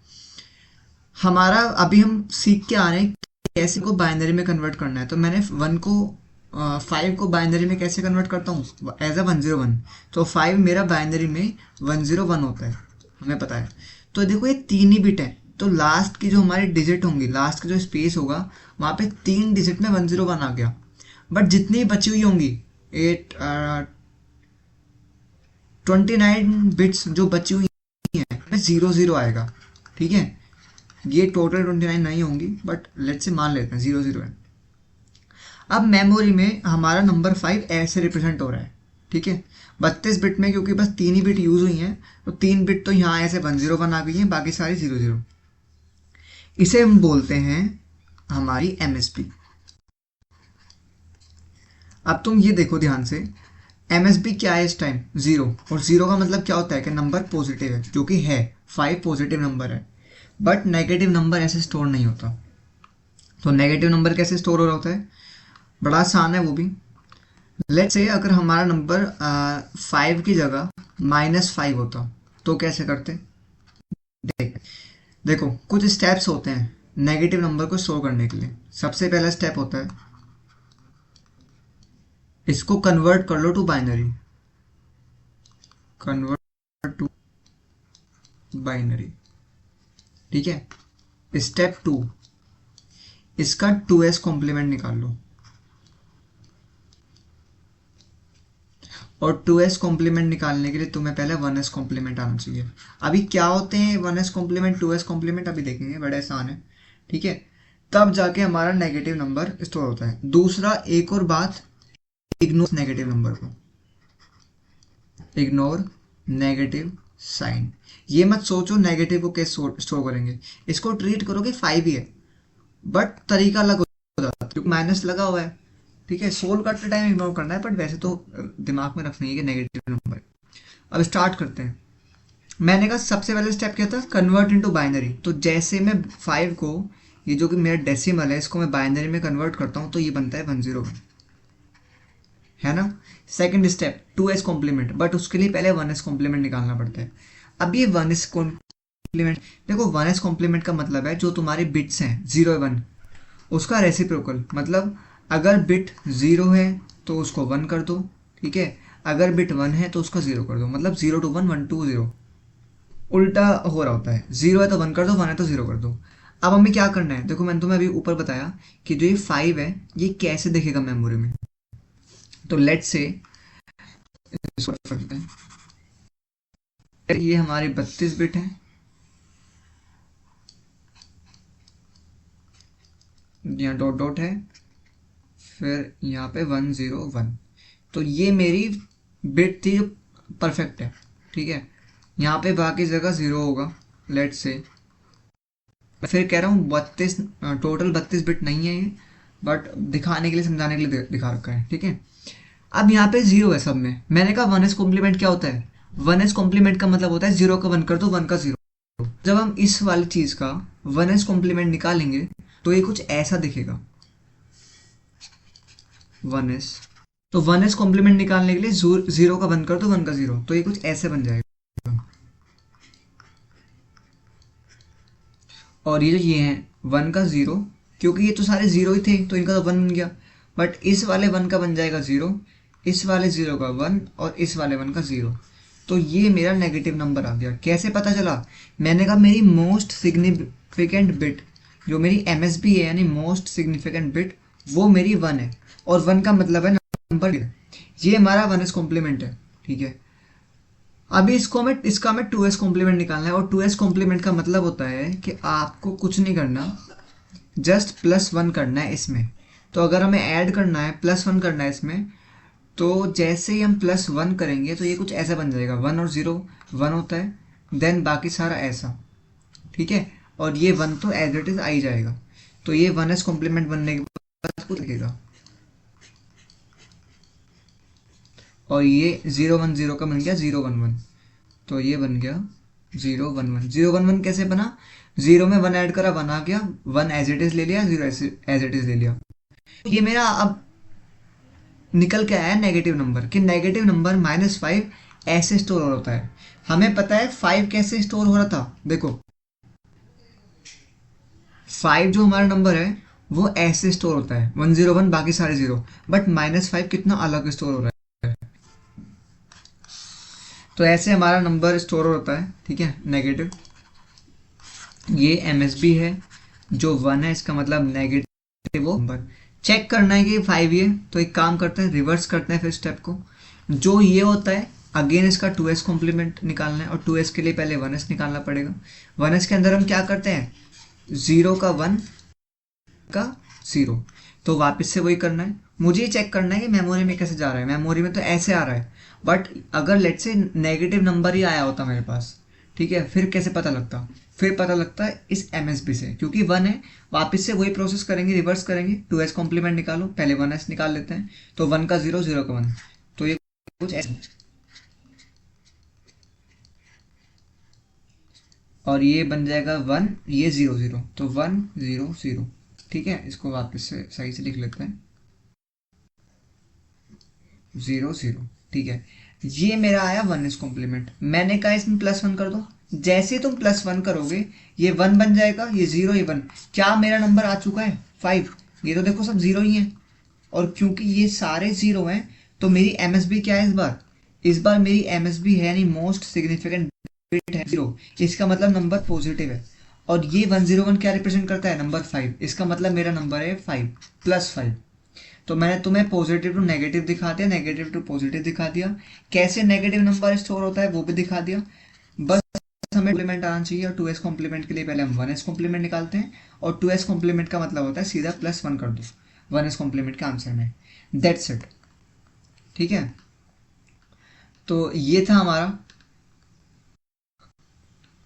[SPEAKER 1] हमारा अभी हम सीख के आ रहे हैं कैसे को बाइनरी में कन्वर्ट करना है। तो मैंने 5 को बाइनरी में कैसे कन्वर्ट करता हूँ, एज अ 101। तो 5 मेरा बाइनरी में 101 होता है, हमें पता है। तो देखो ये 3 ही बिट है, तो लास्ट की जो हमारी डिजिट होंगी, लास्ट का जो स्पेस होगा वहाँ पे 3 डिजिट में 101 आ गया। बट जितनी बची हुई होंगी 29 बिट्स जो बची हुई हैं 0 आएगा। ठीक है, ये टोटल 29 नहीं होंगी, बट लेट्स से मान लेते हैं 0 है। अब मेमोरी में हमारा नंबर 5 ऐसे रिप्रेजेंट हो रहा है। ठीक है, 32 बिट में क्योंकि बस 3 ही बिट यूज हुई हैं, तो 3 बिट तो यहाँ ऐसे 101 आ गई हैं, बाकी सारी 00। इसे हम बोलते हैं हमारी एमएसबी। अब तुम ये देखो ध्यान से, एमएसबी क्या है इस टाइम 0, और 0 का मतलब क्या होता है कि नंबर पॉजिटिव है, जो कि है 5 पॉजिटिव नंबर है। बट नेगेटिव नंबर ऐसे स्टोर नहीं होता। तो नेगेटिव नंबर कैसे स्टोर हो रहा होता है, बड़ा आसान है वो भी। लेट्स से अगर हमारा नंबर 5 की जगह -5 होता तो कैसे करते। देखो कुछ स्टेप्स होते हैं नेगेटिव नंबर को स्टोर करने के लिए। सबसे पहला स्टेप होता है इसको कन्वर्ट कर लो to binary, convert to binary. ठीक है, स्टेप 2 इसका 2s कॉम्प्लीमेंट निकाल लो, और 2s कॉम्प्लीमेंट निकालने के लिए तुम्हें पहले 1s कॉम्प्लीमेंट आना चाहिए। अभी क्या होते हैं 1s कॉम्प्लीमेंट 2s कॉम्प्लीमेंट अभी देखेंगे, बड़े आसान है। ठीक है, तब जाके हमारा नेगेटिव नंबर स्टोर होता है। दूसरा एक और बात, इग्नोर नेगेटिव नंबर को, इग्नोर नेगेटिव साइन। ये मत सोचो नेगेटिव को कैसे स्टोर करेंगे, इसको ट्रीट करोगे 5 ही है, बट तरीका अलग हो जाता है क्योंकि माइनस लगा हुआ है। ठीक है, सोल्व करते टाइम इग्नोर करना है, बट वैसे तो दिमाग में रखना है कि नेगेटिव नंबर। अब स्टार्ट करते हैं। मैंने कहा सबसे पहले स्टेप क्या था, कन्वर्ट इनटू बाइनरी। तो जैसे मैं 5 को, ये जो कि मेरा डेसिमल है, इसको मैं बाइनरी में कन्वर्ट करता हूँ तो ये बनता है 101, है ना। Second step 2s complement, but उसके लिए पहले 1s कॉम्प्लीमेंट निकालना पड़ता है। अब ये 1s कॉम्प्लीमेंट, देखो 1s कॉम्प्लीमेंट का मतलब है जो तुम्हारे बिट्स हैं 0 या 1 उसका रेसिप्रोकल, मतलब अगर बिट 0 है तो उसको 1 कर दो, ठीक है, अगर बिट 1 है तो उसका 0 कर दो, मतलब 0 to 1 1 to 0, उल्टा हो रहा होता है, 0 है तो 1 कर दो, 1 है तो 0 कर दो। अब हमें क्या करना है, देखो मैंने तुम्हें अभी ऊपर बताया कि जो ये 5 है ये कैसे दिखेगा मेमोरी में। तो लेट से इसको करते हैं, ये हमारी 32 बिट है, यहाँ डॉट डॉट है, फिर यहाँ पे 101, तो ये मेरी बिट थी जो परफेक्ट है, ठीक है। यहाँ पे बाकी जगह 0 होगा, लेट से फिर कह रहा हूँ 32, टोटल 32 बिट नहीं है ये, बट दिखाने के लिए समझाने के लिए दिखा रखा है, ठीक है। अब यहाँ पे 0 है सब में, मैंने कहा 1s कॉम्प्लीमेंट क्या होता है, 1s कॉम्प्लीमेंट का मतलब होता है 0 का 1 कर दो, 1 का 0। जब हम इस वाली चीज का 1s कॉम्प्लीमेंट निकालेंगे तो ये कुछ ऐसा दिखेगा 1s। तो 1s कॉम्प्लीमेंट निकालने के लिए 0 का 1 कर दो, 1 का 0, तो ये कुछ ऐसे बन जाएगा। और ये जो ये है 1 का 0, क्योंकि ये तो सारे 0 ही थे तो इनका तो 1 बन गया, बट इस वाले 1 का बन जाएगा 0, इस वाले 0 का 1 और इस वाले 1 का 0। तो ये मेरा नेगेटिव नंबर आ गया। कैसे पता चला, मैंने कहा मेरी मोस्ट सिग्निफिकेंट बिट जो मेरी MSB है यानी मोस्ट सिग्निफिकेंट बिट वो मेरी 1 है, और 1 का मतलब है नंबर, ये हमारा 1s कॉम्प्लीमेंट है, ठीक है। अभी इसका हमें 2s कॉम्प्लीमेंट निकालना है, और 2s कॉम्प्लीमेंट का मतलब होता है कि आपको कुछ नहीं करना, जस्ट +1 करना है इसमें। तो अगर हमें ऐड करना है +1 करना है इसमें, तो जैसे ही हम +1 करेंगे तो ये कुछ ऐसा बन जाएगा, 1 और 0 1 होता है, देन बाकी सारा ऐसा, ठीक है, और ये 1 तो एज इट इज आ ही जाएगा। तो ये 1s कॉम्प्लीमेंट बनने के बाद कुछ लिखेगा, और ये 0 1 0 का बन गया 0 1 1, तो ये बन गया 0 1 1। 0 1 1 कैसे बना, 0 में 1 ऐड करा 1 आ गया, 1 एज इट इज ले लिया, 0 एज इट इज ले लिया। ये मेरा अब निकल के आया नेगेटिव नंबर, कि नेगेटिव नंबर -5 ऐसे स्टोर हो होता है। हमें पता है 5 कैसे स्टोर हो रहा था, देखो 5 जो हमारा नंबर है वो ऐसे स्टोर होता है 101 बाकी सारे 0, बट -5 कितना अलग स्टोर हो रहा है। तो ऐसे हमारा नंबर स्टोर होता है, ठीक है, नेगेटिव। ये MSB है, जो 1 है इसका मतलब नेगेटिव वो नंबर। चेक करना है कि 5 ये, तो एक काम करते हैं रिवर्स करते हैं फिर स्टेप को। जो ये होता है अगेन इसका 2s कॉम्प्लीमेंट निकालना है, और 2s के लिए पहले 1s निकालना पड़ेगा। 1s के अंदर हम क्या करते हैं, 0 का 1 का 0, तो वापस से वही करना है। मुझे ये चेक करना है कि मेमोरी में कैसे जा रहा है, मेमोरी में तो ऐसे आ रहा है, बट अगर लेट से नेगेटिव नंबर ही आया होता मेरे पास, ठीक है, फिर कैसे पता लगता, फिर पता लगता है इस MSB से, क्योंकि 1 है, वापस से वही प्रोसेस करेंगे, रिवर्स करेंगे, 2s कॉम्प्लीमेंट निकालो, पहले 1s निकाल लेते हैं, तो 1 का 0 0 का 1, तो ये कुछ ऐसे, और ये बन जाएगा 1, ये 0 0, तो 1 0 0, ठीक है। इसको वापस से सही से लिख लेते हैं 0 0, ठीक है। ये मेरा आया 1s कॉम्प्लीमेंट। मैंने कहा इसमें +1 कर दो, जैसे ही तुम +1 करोगे ये 1 बन जाएगा, ये 0 ये 1, क्या मेरा नंबर आ चुका है 5। ये तो देखो सब 0 ही है, और क्योंकि ये सारे 0 हैं तो मेरी MSB क्या है इस बार मेरी MSB है यानी मोस्ट सिग्निफिकेंट बिट है 0, इसका मतलब नंबर पॉजिटिव है। और ये 101 क्या रिप्रेजेंट करता है, नंबर 5, इसका मतलब मेरा नंबर है 5 +5। तो मैंने तुम्हें पॉजिटिव टू नेगेटिव दिखा दिया, नेगेटिव टू पॉजिटिव दिखा दिया, कैसे नेगेटिव नंबर स्टोर होता है वो भी दिखा दिया। बस हमें कॉम्प्लीमेंट आना चाहिए, और 2s कॉम्प्लीमेंट के लिए पहले हम 1s कॉम्प्लीमेंट निकालते हैं, और 2s कॉम्प्लीमेंट का मतलब होता है सीधा +1 कर दो 1s कॉम्प्लीमेंट के आंसर में, दैट्स इट, ठीक है। तो ये था हमारा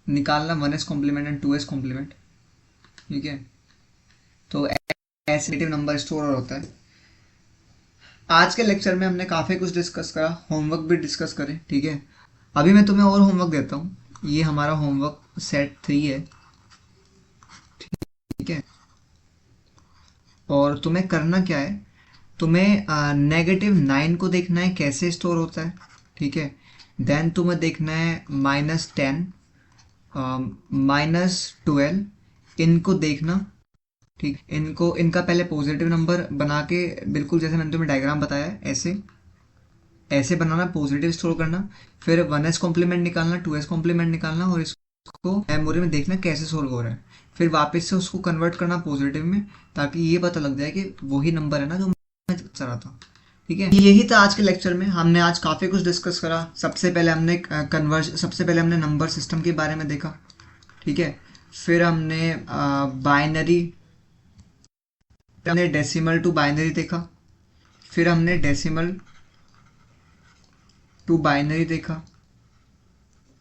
[SPEAKER 1] निकालना 1s complement and 2s complement, ठीक है। तो ऐसे नेगेटिव नंबर स्टोर होता है। आज के लेक्चर में हमने काफ़ी कुछ डिस्कस करा, होमवर्क भी डिस्कस करें, ठीक है। अभी मैं तुम्हें और होमवर्क देता हूँ, ये हमारा होमवर्क सेट 3 है, ठीक है। और तुम्हें करना क्या है, तुम्हें -9 को देखना है कैसे स्टोर होता है, ठीक है। देन तुम्हें देखना है -10, -12, इनको देखना, ठीक। इनको इनका पहले पॉजिटिव नंबर बना के, बिल्कुल जैसे मैंने तुम्हें डायग्राम बताया है, ऐसे ऐसे बनाना, पॉजिटिव स्टोर करना, फिर 1s कॉम्प्लीमेंट निकालना, 2s कॉम्प्लीमेंट निकालना और इसको मेमोरी में देखना कैसे सोल्व हो रहा है, फिर वापस से उसको कन्वर्ट करना पॉजिटिव में, ताकि ये पता लग जाए कि वही नंबर है ना जो मैं चाह रहा था, ठीक है। यही था आज के लेक्चर में। हमने आज काफ़ी कुछ डिस्कस करा। सबसे पहले हमने नंबर सिस्टम के बारे में देखा, ठीक है। फिर हमने बाइनरी, हमने डेसिमल टू बाइनरी देखा, फिर हमने डेसिमल टू बाइनरी देखा,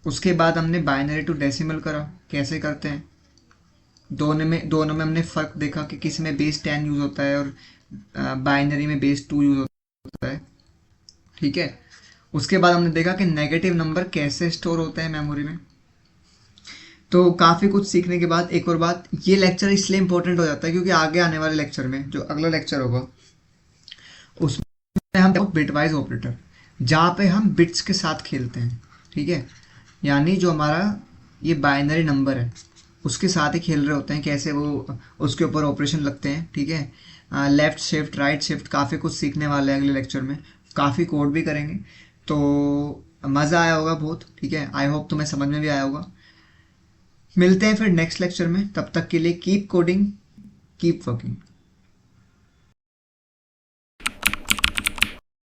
[SPEAKER 1] उसके बाद हमने बाइनरी टू डेसिमल करा, कैसे करते हैं। दोनों में हमने फ़र्क देखा कि किस में बेस 10 यूज़ होता है और बाइनरी में बेस 2 यूज़ होता है, ठीक है। उसके बाद हमने देखा कि नेगेटिव नंबर कैसे स्टोर होते हैं मेमोरी में। तो काफ़ी कुछ सीखने के बाद एक और बात, ये लेक्चर इसलिए इंपॉर्टेंट हो जाता है क्योंकि आगे आने वाले लेक्चर में, जो अगला लेक्चर होगा, उसमें हम बिटवाइज ऑपरेटर, जहाँ पे हम बिट्स के साथ खेलते हैं, ठीक है। यानी जो हमारा ये बाइनरी नंबर है उसके साथ ही खेल रहे होते हैं, कैसे वो उसके ऊपर ऑपरेशन लगते हैं, ठीक है। लेफ्ट शिफ्ट, राइट शिफ्ट, काफ़ी कुछ सीखने वाले हैं अगले लेक्चर में, काफ़ी कोड भी करेंगे। तो मज़ा आया होगा बहुत, ठीक है। आई होप तुम्हें समझ में भी आया होगा। मिलते हैं फिर नेक्स्ट लेक्चर में, तब तक के लिए कीप कोडिंग, कीप वर्किंग।